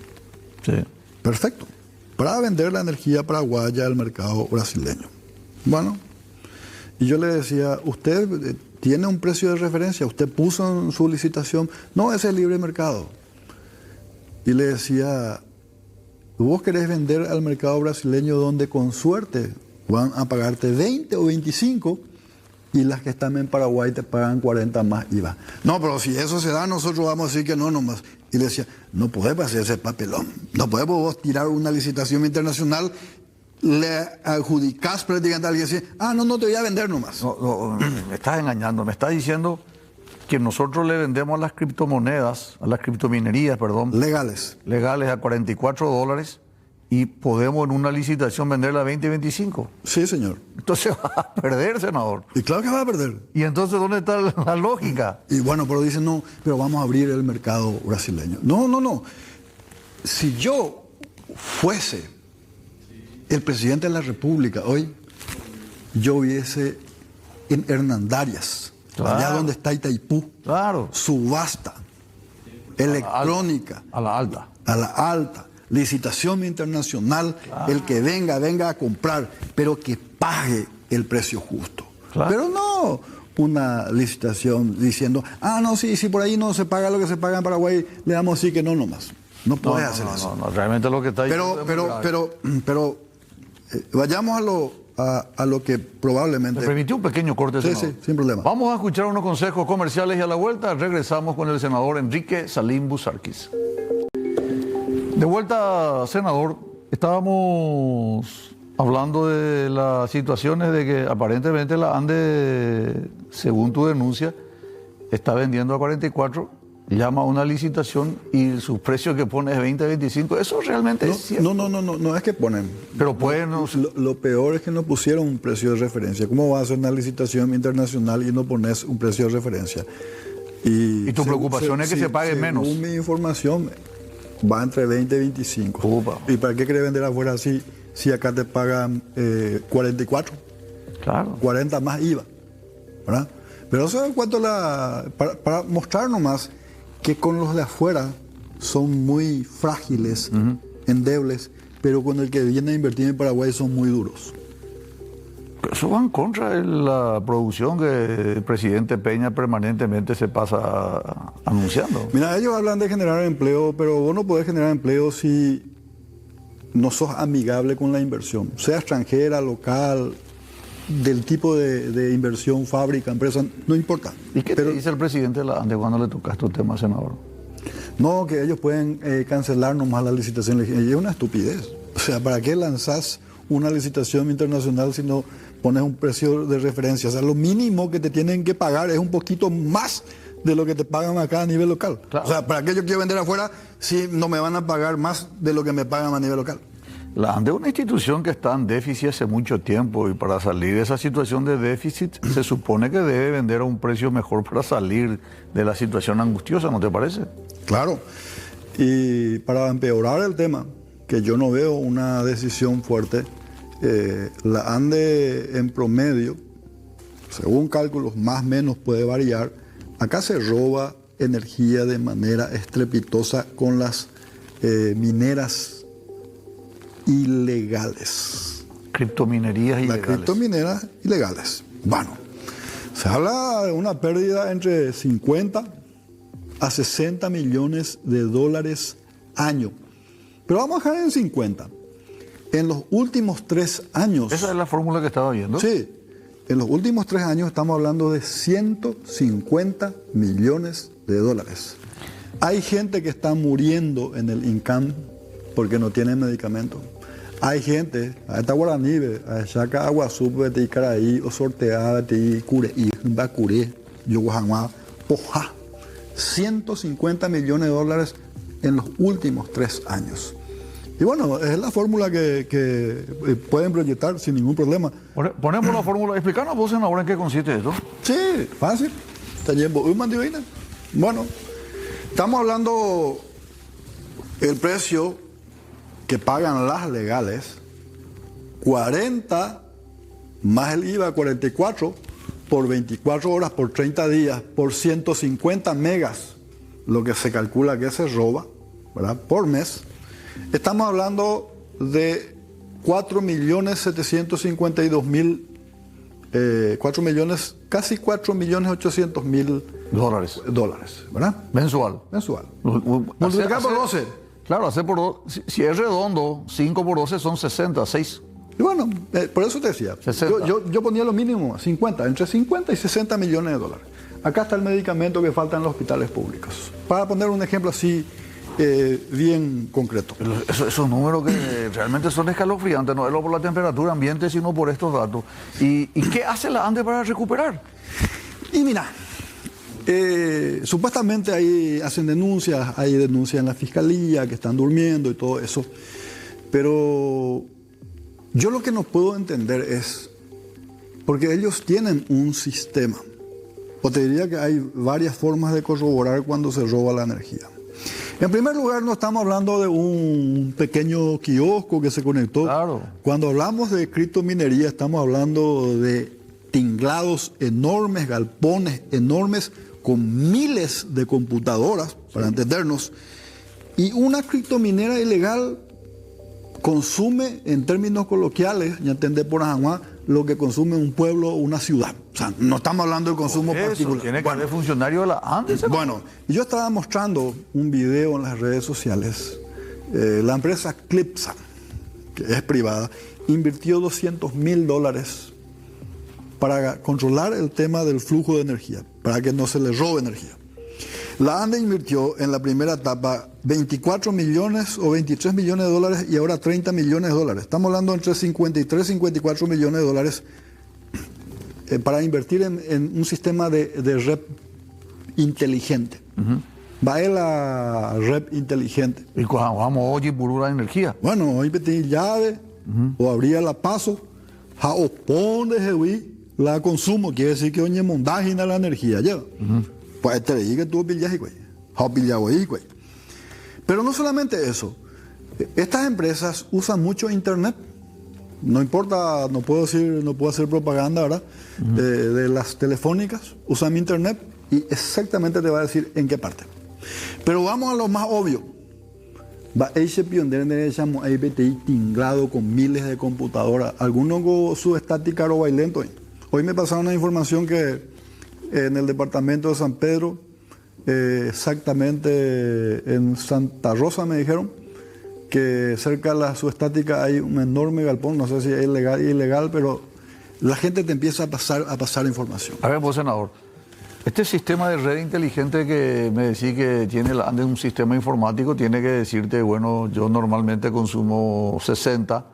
Sí. Perfecto. Para vender la energía paraguaya al mercado brasileño. Bueno, y yo le decía, usted tiene un precio de referencia, usted puso en su licitación, no, ese es el libre mercado. Y le decía, vos querés vender al mercado brasileño donde con suerte van a pagarte 20 o 25 y las que están en Paraguay te pagan 40 más IVA. No, pero si eso se da, nosotros vamos a decir que no nomás. Y le decía, no podemos hacer ese papelón. No podemos vos tirar una licitación internacional, le adjudicás prácticamente a alguien y decir, no te voy a vender nomás. No, me estás engañando, me estás diciendo que nosotros le vendemos a las criptomonedas, a las criptominerías, legales a $44 y podemos en una licitación venderla a 20 y 25. Sí, señor. Entonces va a perder, senador. Y claro que va a perder. ¿Y entonces dónde está la lógica? Y bueno, pero dicen, no, pero vamos a abrir el mercado brasileño. No. Si yo fuese el presidente de la República hoy, yo hubiese en Hernandarias, allá donde está Itaipú, subasta, electrónica. A la alta. A la alta. Licitación internacional, el que venga a comprar, pero que pague el precio justo. Pero no una licitación diciendo, si por ahí no se paga lo que se paga en Paraguay, le damos sí que no nomás. No puede hacer eso. No, realmente lo que está diciendo pero vayamos a lo que probablemente... ¿Me permitió un pequeño corte, Sí, senador? sí, sin problema. Vamos a escuchar unos consejos comerciales y a la vuelta regresamos con el senador Enrique Salim Busarquis. De vuelta, senador, estábamos hablando de las situaciones de que aparentemente la ANDE, según tu denuncia, está vendiendo a 44, llama a una licitación y su precio que pone es 20, 25. Eso realmente es cierto. No es que ponen. Pero pueden... Lo peor es que no pusieron un precio de referencia. ¿Cómo vas a hacer una licitación internacional y no pones un precio de referencia? Y tu preocupación es que se pague menos. Según mi información, va entre 20 y 25. Upa. ¿Y para qué querés vender afuera si acá te pagan 44? Claro. 40 más IVA, ¿verdad? Pero eso en cuanto a para mostrar nomás que con los de afuera son muy frágiles, endebles, pero con el que viene a invertir en Paraguay son muy duros. Eso va en contra de la producción que el presidente Peña permanentemente se pasa anunciando. Mira, ellos hablan de generar empleo, pero vos no podés generar empleo si no sos amigable con la inversión, sea extranjera, local, del tipo de inversión, fábrica, empresa, no importa. ¿Y qué te dice el presidente de la ANDE cuando le tocas tu tema, senador? No, que ellos pueden cancelar nomás la licitación. Y es una estupidez. O sea, ¿para qué lanzás una licitación internacional si no pones un precio de referencia? O sea, lo mínimo que te tienen que pagar es un poquito más de lo que te pagan acá a nivel local. Claro. O sea, ¿para qué yo quiero vender afuera si no me van a pagar más de lo que me pagan a nivel local? La ANDE es una institución que está en déficit hace mucho tiempo y para salir de esa situación de déficit se supone que debe vender a un precio mejor para salir de la situación angustiosa, ¿no te parece? Claro. Y para empeorar el tema, que yo no veo una decisión fuerte, la ANDE en promedio, según cálculos más o menos puede variar, acá se roba energía de manera estrepitosa con las mineras ilegales. Criptominerías ilegales. Las criptomineras ilegales. Bueno, se habla de una pérdida entre 50 a 60 millones de dólares año. Pero vamos a dejar en 50. En los últimos 3 años... Esa es la fórmula que estaba viendo. Sí. En los últimos 3 años estamos hablando de 150 millones de dólares. Hay gente que está muriendo en el INCAM porque no tiene medicamento. Hay gente, a esta guaraní, a chaca aguasupe, te caraí, o sorteada, te cure, y va cure, yo guajanua, poja. 150 millones de dólares en los últimos 3 años. Y bueno, es la fórmula que pueden proyectar sin ningún problema. Ponemos la fórmula. Explícanos vos ahora en qué consiste esto. Sí, fácil. Bueno, estamos hablando el precio que pagan las legales, 40 más el IVA, 44 por 24 horas, por 30 días, por 150 megas, lo que se calcula que se roba, ¿verdad? Por mes. Estamos hablando de 4.752.000, 4 millones, casi 4.800.000 dólares, ¿verdad? Mensual. Multiplicar por 12. Claro, hacer por 2. Si es redondo, 5 por 12 son 60, 6. Y bueno, por eso te decía, yo ponía lo mínimo, 50, entre 50 y 60 millones de dólares. Acá está el medicamento que falta en los hospitales públicos. Para poner un ejemplo así, bien concreto. Pero esos números que realmente son escalofriantes, no es por la temperatura ambiente, sino por estos datos. ¿Y qué hace la ANDE para recuperar? Y mira, supuestamente ahí hacen denuncias, hay denuncias en la fiscalía que están durmiendo y todo eso, pero yo lo que no puedo entender es, porque ellos tienen un sistema, o te diría que hay varias formas de corroborar cuando se roba la energía. En primer lugar, no estamos hablando de un pequeño kiosco que se conectó. Claro. Cuando hablamos de criptominería, estamos hablando de tinglados enormes, galpones enormes, con miles de computadoras, para entendernos, y una criptominera ilegal consume, en términos coloquiales, ya entendé por Ajanguá, lo que consume un pueblo o una ciudad. O sea, no estamos hablando de consumo particular. Tiene que haber funcionario de la ANDE. Bueno, yo estaba mostrando un video en las redes sociales, la empresa Clipsa, que es privada, invirtió $200.000 para controlar el tema del flujo de energía, para que no se le robe energía. La ANDE invirtió en la primera etapa 24 millones o 23 millones de dólares y ahora 30 millones de dólares. Estamos hablando entre 53 y 54 millones de dólares para invertir en un sistema de red inteligente. Va a la red inteligente. Y vamos hoy por la energía. Bueno, hoy pedí llave o abría la paso, ja opone la consumo, quiere decir que oye montaje la energía ya. Pues te digo que tú pillas güey. Ja pillado ahí, güey. Pero no solamente eso. Estas empresas usan mucho internet. No importa, no puedo hacer propaganda ahora de las telefónicas, usan internet y exactamente te va a decir en qué parte. Pero vamos a lo más obvio. Va a pionero de IPTI tinglado con miles de computadoras, algunos con su estática o bailento. Hoy me pasaron una información que en el departamento de San Pedro, exactamente en Santa Rosa me dijeron, que cerca de la subestática hay un enorme galpón, no sé si es legal o ilegal, pero la gente te empieza a pasar información. A ver, pues, senador, este sistema de red inteligente que me decís que tiene un sistema informático, tiene que decirte, bueno, yo normalmente consumo 60,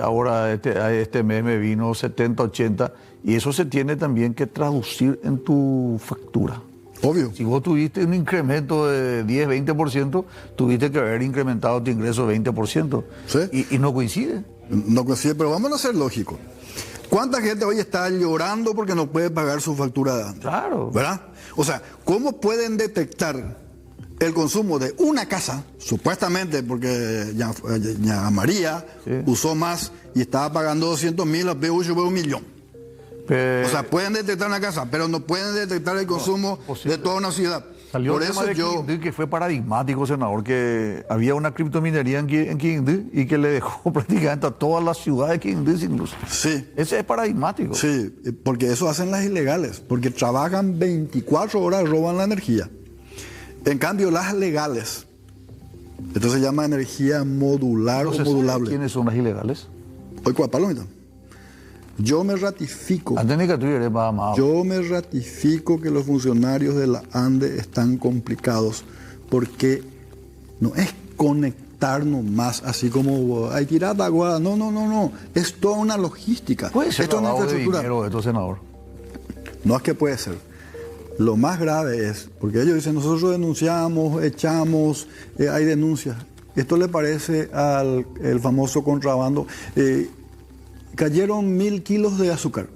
ahora este mes me vino 70, 80, y eso se tiene también que traducir en tu factura. Obvio. Si vos tuviste un incremento de 10, 20%, tuviste que haber incrementado tu ingreso 20%. ¿Sí? Y no coincide. No coincide, pero vamos a ser lógicos. ¿Cuánta gente hoy está llorando porque no puede pagar su factura de antes? Claro. ¿Verdad? O sea, ¿cómo pueden detectar el consumo de una casa, supuestamente porque ya María usó más y estaba pagando 200.000, la PU yo veo 1.000.000? O sea, pueden detectar una casa, pero no pueden detectar el consumo de toda una ciudad. Salió por eso Quindío, que fue paradigmático, senador, que había una criptominería en Quindío y que le dejó prácticamente a todas las ciudades de Quindío incluso. Sí. Ese es paradigmático. Sí, porque eso hacen las ilegales, porque trabajan 24 horas y roban la energía. En cambio, las legales, esto se llama energía modular o modulable. ¿Quiénes son las ilegales? Hoy, Palomita. Yo me ratifico. Yo me ratifico que los funcionarios de la ANDE están complicados porque no es conectarnos más así como hay tirar agua. No. Es toda una logística. ¿Puede ser esto es una infraestructura. Dinero, senador? No es que puede ser. Lo más grave es, porque ellos dicen, nosotros denunciamos, echamos, hay denuncias. Esto le parece al el famoso contrabando. Cayeron 1.000 kilos de azúcar,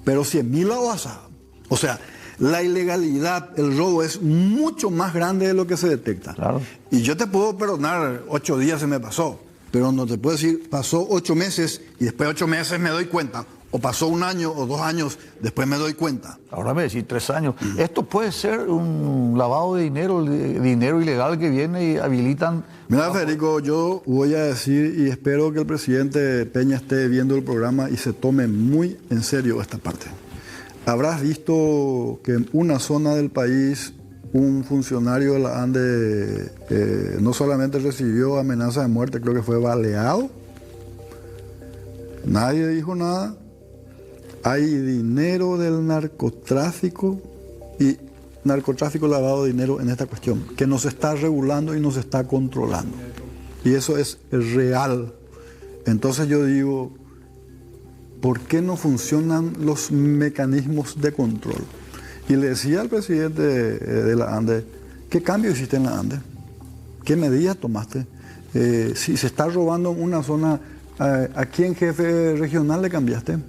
pero 100.000 a WhatsApp. O sea, la ilegalidad, el robo es mucho más grande de lo que se detecta. Claro. Y yo te puedo perdonar, 8 días se me pasó, pero no te puedo decir, pasó 8 meses y después de 8 meses me doy cuenta. O pasó 1 año o 2 años, después me doy cuenta. Ahora me decís 3 años. Esto puede ser un lavado de dinero ilegal que viene y habilitan. Mira, Federico, yo voy a decir y espero que el presidente Peña esté viendo el programa y se tome muy en serio esta parte. Habrás visto que en una zona del país un funcionario de la ANDE no solamente recibió amenaza de muerte, creo que fue baleado. Nadie dijo nada. Hay dinero del narcotráfico y narcotráfico lavado de dinero en esta cuestión, que nos está regulando y nos está controlando. Y eso es real. Entonces yo digo, ¿por qué no funcionan los mecanismos de control? Y le decía al presidente de la ANDE, ¿qué cambio hiciste en la ANDE? ¿Qué medidas tomaste? Si se está robando en una zona, ¿a quién jefe regional le cambiaste?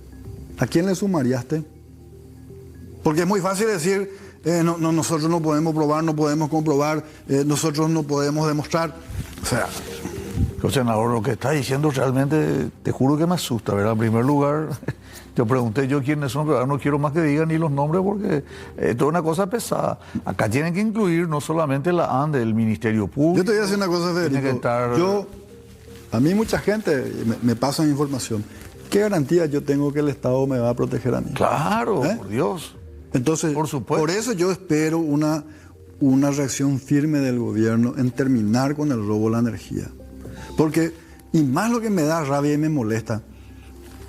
¿A quién le sumariaste? Porque es muy fácil decir, nosotros no podemos probar, no podemos comprobar, nosotros no podemos demostrar. O sea, senador, lo que está diciendo realmente, te juro que me asusta, ¿verdad? En primer lugar, te pregunté yo quiénes son, pero no quiero más que digan ni los nombres porque esto es una cosa pesada. Acá tienen que incluir no solamente la ANDE, el Ministerio Público. Yo te voy a decir una cosa, Federico. A mí mucha gente me pasa información. ¿Qué garantía yo tengo que el Estado me va a proteger a mí? Claro, por Dios. Entonces, por supuesto. Por eso yo espero una reacción firme del gobierno en terminar con el robo de la energía. Porque Y más lo que me da rabia y me molesta,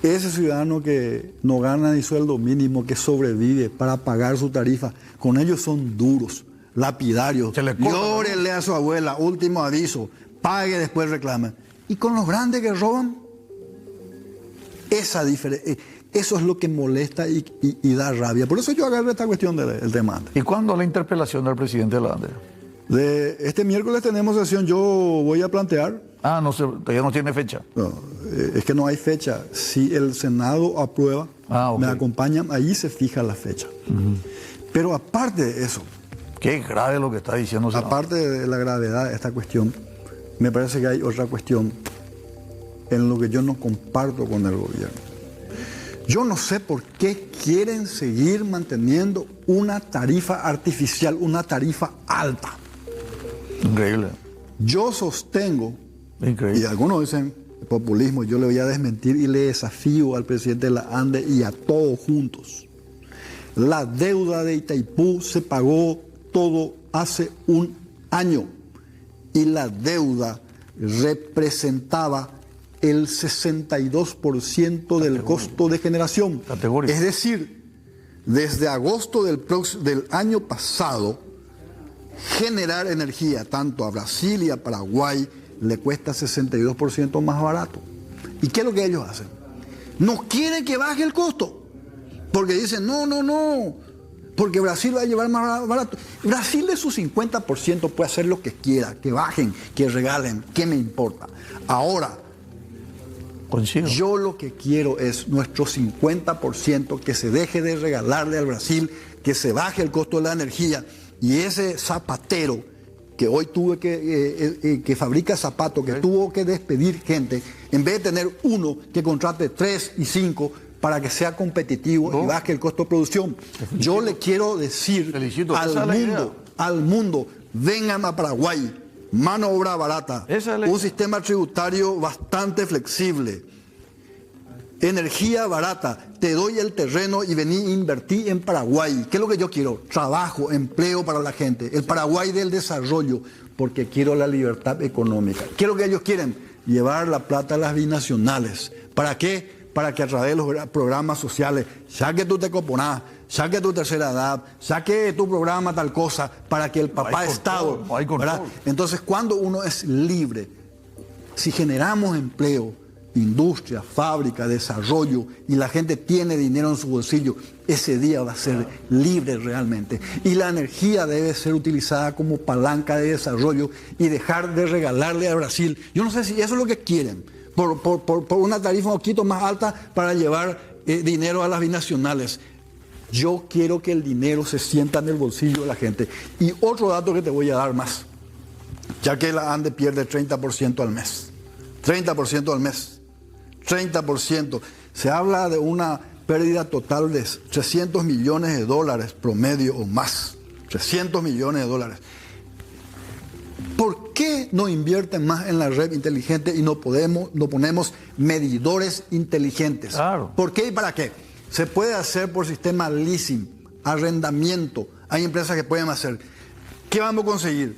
ese ciudadano que no gana ni sueldo mínimo, que sobrevive para pagar su tarifa, con ellos son duros, lapidarios. Llórele a su abuela, último aviso, pague, después reclama. Y con los grandes que roban, esa diferencia, eso es lo que molesta y da rabia. Por eso yo agarré esta cuestión del tema. ¿Y cuándo la interpelación del presidente de la ANDE? Este miércoles tenemos sesión, yo voy a plantear. Ah, no sé, todavía no tiene fecha. No, es que no hay fecha. Si el Senado aprueba, okay, me acompañan, ahí se fija la fecha. Pero aparte de eso, qué grave lo que está diciendo. Aparte de la gravedad de esta cuestión, me parece que hay otra cuestión en lo que yo no comparto con el gobierno. Yo no sé por qué quieren seguir manteniendo una tarifa artificial, una tarifa alta. Increíble. Yo sostengo, increíble, y algunos dicen populismo, yo le voy a desmentir y le desafío al presidente de la ANDE y a todos juntos. La deuda de Itaipú se pagó todo hace un año y la deuda representaba el 62% del costo de generación. Categórico. Es decir, desde agosto del año pasado, generar energía tanto a Brasil y a Paraguay le cuesta 62% más barato. ¿Y qué es lo que ellos hacen? No quieren que baje el costo, porque dicen, no, porque Brasil va a llevar más barato. Brasil de su 50% puede hacer lo que quiera, que bajen, que regalen, ¿qué me importa? Ahora, coincido, yo lo que quiero es nuestro 50%, que se deje de regalarle al Brasil, que se baje el costo de la energía. Y ese zapatero que hoy tuve que fabrica zapatos, que tuvo que despedir gente, en vez de tener uno que contrate 3 y 5 para que sea competitivo y baje el costo de producción. Yo le quiero decir al mundo, vengan a Paraguay, mano de obra barata, un sistema tributario bastante flexible, energía barata, te doy el terreno y vení, invertí en Paraguay. ¿Qué es lo que yo quiero? Trabajo, empleo para la gente, el Paraguay del desarrollo, porque quiero la libertad económica. ¿Qué es lo que ellos quieren? Llevar la plata a las binacionales. ¿Para qué? Para que a través de los programas sociales, saque tu tecoponás, saque tu tercera edad, saque tu programa tal cosa, para que el papá Estado... ¿verdad? Entonces, cuando uno es libre, si generamos empleo, industria, fábrica, desarrollo, y la gente tiene dinero en su bolsillo, ese día va a ser libre realmente. Y la energía debe ser utilizada como palanca de desarrollo y dejar de regalarle a Brasil. Yo no sé si eso es lo que quieren, por una tarifa un poquito más alta para llevar dinero a las binacionales. Yo quiero que el dinero se sienta en el bolsillo de la gente. Y otro dato que te voy a dar más, ya que la ANDE pierde 30% al mes. 30% al mes. 30%. Se habla de una pérdida total de 300 millones de dólares promedio o más. 300 millones de dólares. ¿Por qué no invierten más en la red inteligente y no ponemos medidores inteligentes? Claro. ¿Por qué y para qué? Se puede hacer por sistema leasing, arrendamiento. Hay empresas que pueden hacer. ¿Qué vamos a conseguir?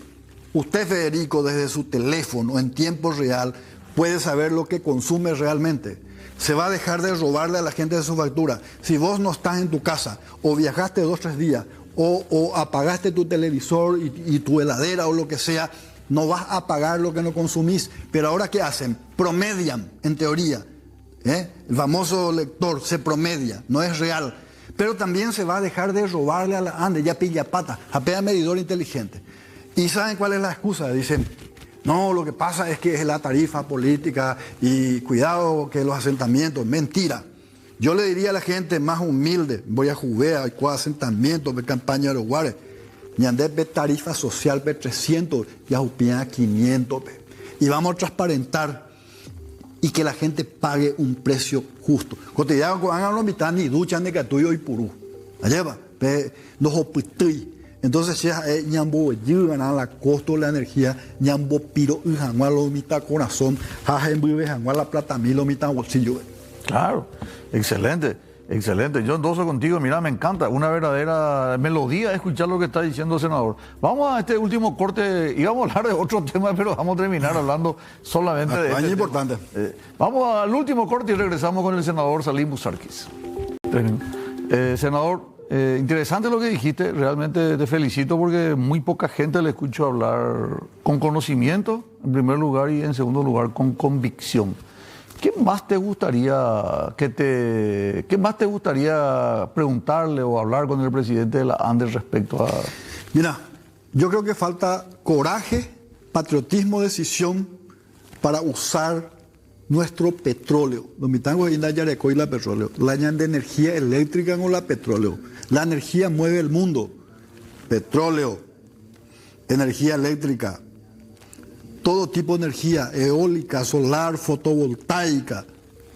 Usted, Federico, desde su teléfono en tiempo real puede saber lo que consume realmente. Se va a dejar de robarle a la gente de su factura. Si vos no estás en tu casa o viajaste 2 o 3 días o apagaste tu televisor y tu heladera o lo que sea, no vas a pagar lo que no consumís. Pero ahora, ¿qué hacen? Promedian, en teoría. El famoso lector se promedia, no es real. Pero también se va a dejar de robarle a la ANDE, ya pilla pata, apea medidor inteligente. ¿Y saben cuál es la excusa? Dicen, no, lo que pasa es que es la tarifa política y cuidado que los asentamientos. Mentira. Yo le diría a la gente más humilde, voy a Judea, hay 4 asentamientos de campaña de los guares. Ñandé ve tarifa social pe 300 y a 500 pe. Y vamos a transparentar y que la gente pague un precio justo. Cotidiano con hagan mitad ni duchan de catuyo y purú. Allá va, no opitui. Entonces ya ñambo llegan a la costo de la energía, ñambo piro y janguá lo mitad corazón, jajen vive janguá la plata mil lo mitad bolsillo. Claro, excelente. Excelente, yo endoso contigo, mira, me encanta, una verdadera melodía escuchar lo que está diciendo el senador. Vamos a este último corte, íbamos a hablar de otro tema, pero vamos a terminar hablando solamente de este importante. Vamos al último corte y regresamos con el senador Salim Busarquis. Senador, interesante lo que dijiste, realmente te felicito porque muy poca gente le escucho hablar con conocimiento, en primer lugar, y en segundo lugar, con convicción. ¿Qué más te gustaría preguntarle o hablar con el presidente de la ANDE respecto a...? Mira, yo creo que falta coraje, patriotismo, decisión para usar nuestro petróleo. Los mitangos y la yareco y la petróleo. La de energía eléctrica con la petróleo. La energía mueve el mundo. Petróleo, energía eléctrica, todo tipo de energía, eólica, solar, fotovoltaica,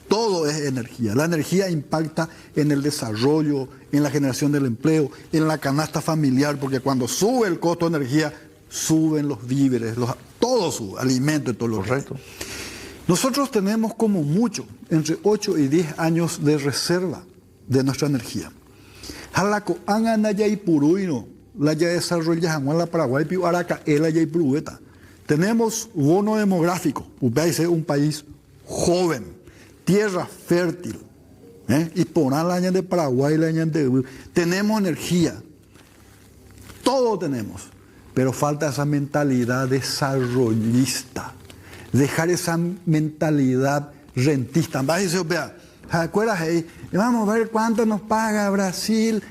todo es energía. La energía impacta en el desarrollo, en la generación del empleo, en la canasta familiar, porque cuando sube el costo de energía, suben los víveres, todo sube, alimentos y todo lo correcto. Nosotros tenemos como mucho, entre 8 y 10 años de reserva de nuestra energía. Jalaco, anganaya y puruino, la ya desarrolla la Paraguay, piu araca, ela ya y purueta. Tenemos bono demográfico, un país joven, tierra fértil, y por la año de Paraguay, la año de... Tenemos energía, todo tenemos, pero falta esa mentalidad desarrollista, dejar esa mentalidad rentista. ¿Acuerdas ahí? Vamos a ver cuánto nos paga Brasil,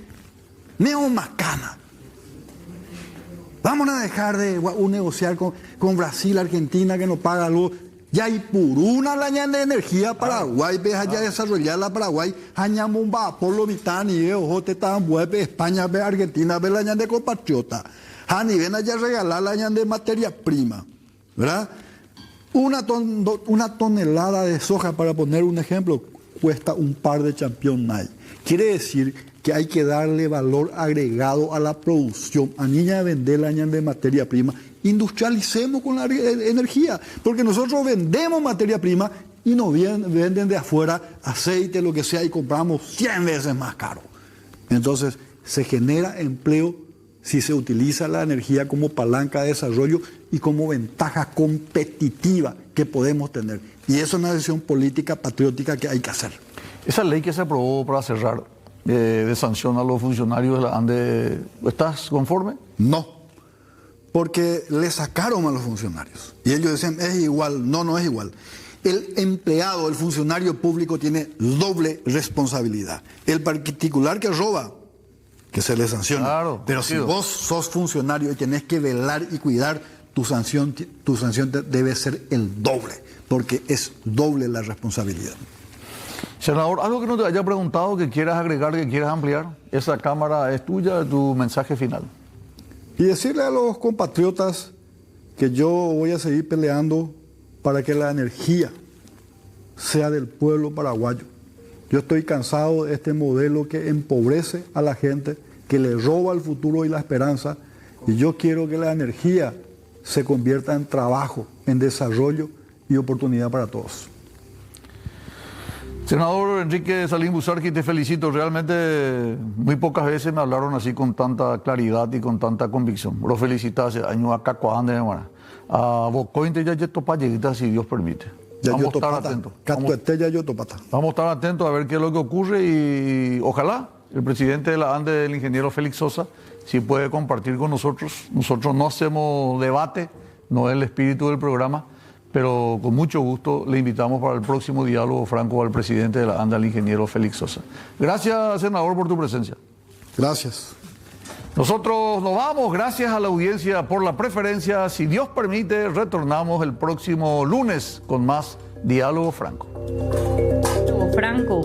neomacana. Vamos a dejar de negociar con Brasil, Argentina, que nos paga algo. Ya hay puruna la de energía Paraguay, ves allá desarrollar la Paraguay, añamos un vapor lo mitad, ni ojo, te estaban vuelve España, ve Argentina, ve la de compatriota. Ni ven allá regalar la de materia prima, ¿verdad? Una tonelada de soja, para poner un ejemplo, cuesta un par de Champion Night. Quiere decir que hay que darle valor agregado a la producción, a niña de vender la de materia prima, industrialicemos con la energía, porque nosotros vendemos materia prima y nos venden de afuera aceite, lo que sea, y compramos 100 veces más caro. Entonces, se genera empleo si se utiliza la energía como palanca de desarrollo y como ventaja competitiva que podemos tener. Y eso es una decisión política patriótica que hay que hacer. Esa ley que se aprobó para cerrar de sanción a los funcionarios de la ANDE, ¿estás conforme? No, porque le sacaron a los funcionarios. Y ellos decían, es igual. No, no es igual. El empleado, el funcionario público tiene doble responsabilidad. El particular que roba, que se le sanciona. Claro, pero si vos sos funcionario y tenés que velar y cuidar, tu sanción debe ser el doble, porque es doble la responsabilidad. Senador, algo que no te haya preguntado, que quieras agregar, que quieras ampliar. Esa cámara es tuya, tu mensaje final. Y decirle a los compatriotas que yo voy a seguir peleando para que la energía sea del pueblo paraguayo. Yo estoy cansado de este modelo que empobrece a la gente, que le roba el futuro y la esperanza. Y yo quiero que la energía se convierta en trabajo, en desarrollo y oportunidad para todos. Senador Enrique Salim Busarquis, te felicito. Realmente muy pocas veces me hablaron así con tanta claridad y con tanta convicción. Lo felicito hace años acá cuando a Bocointe ya topa lleguita, si Dios permite. Vamos a estar atentos. Vamos a estar atentos a ver qué es lo que ocurre y ojalá el presidente de la ANDE, el ingeniero Félix Sosa, si puede compartir con nosotros. Nosotros no hacemos debate, no es el espíritu del programa, pero con mucho gusto le invitamos para el próximo diálogo franco al presidente de la ANDE, al ingeniero Félix Sosa. Gracias, senador, por tu presencia. Gracias. Nosotros nos vamos, gracias a la audiencia por la preferencia. Si Dios permite, retornamos el próximo lunes con más Diálogo Franco. Franco.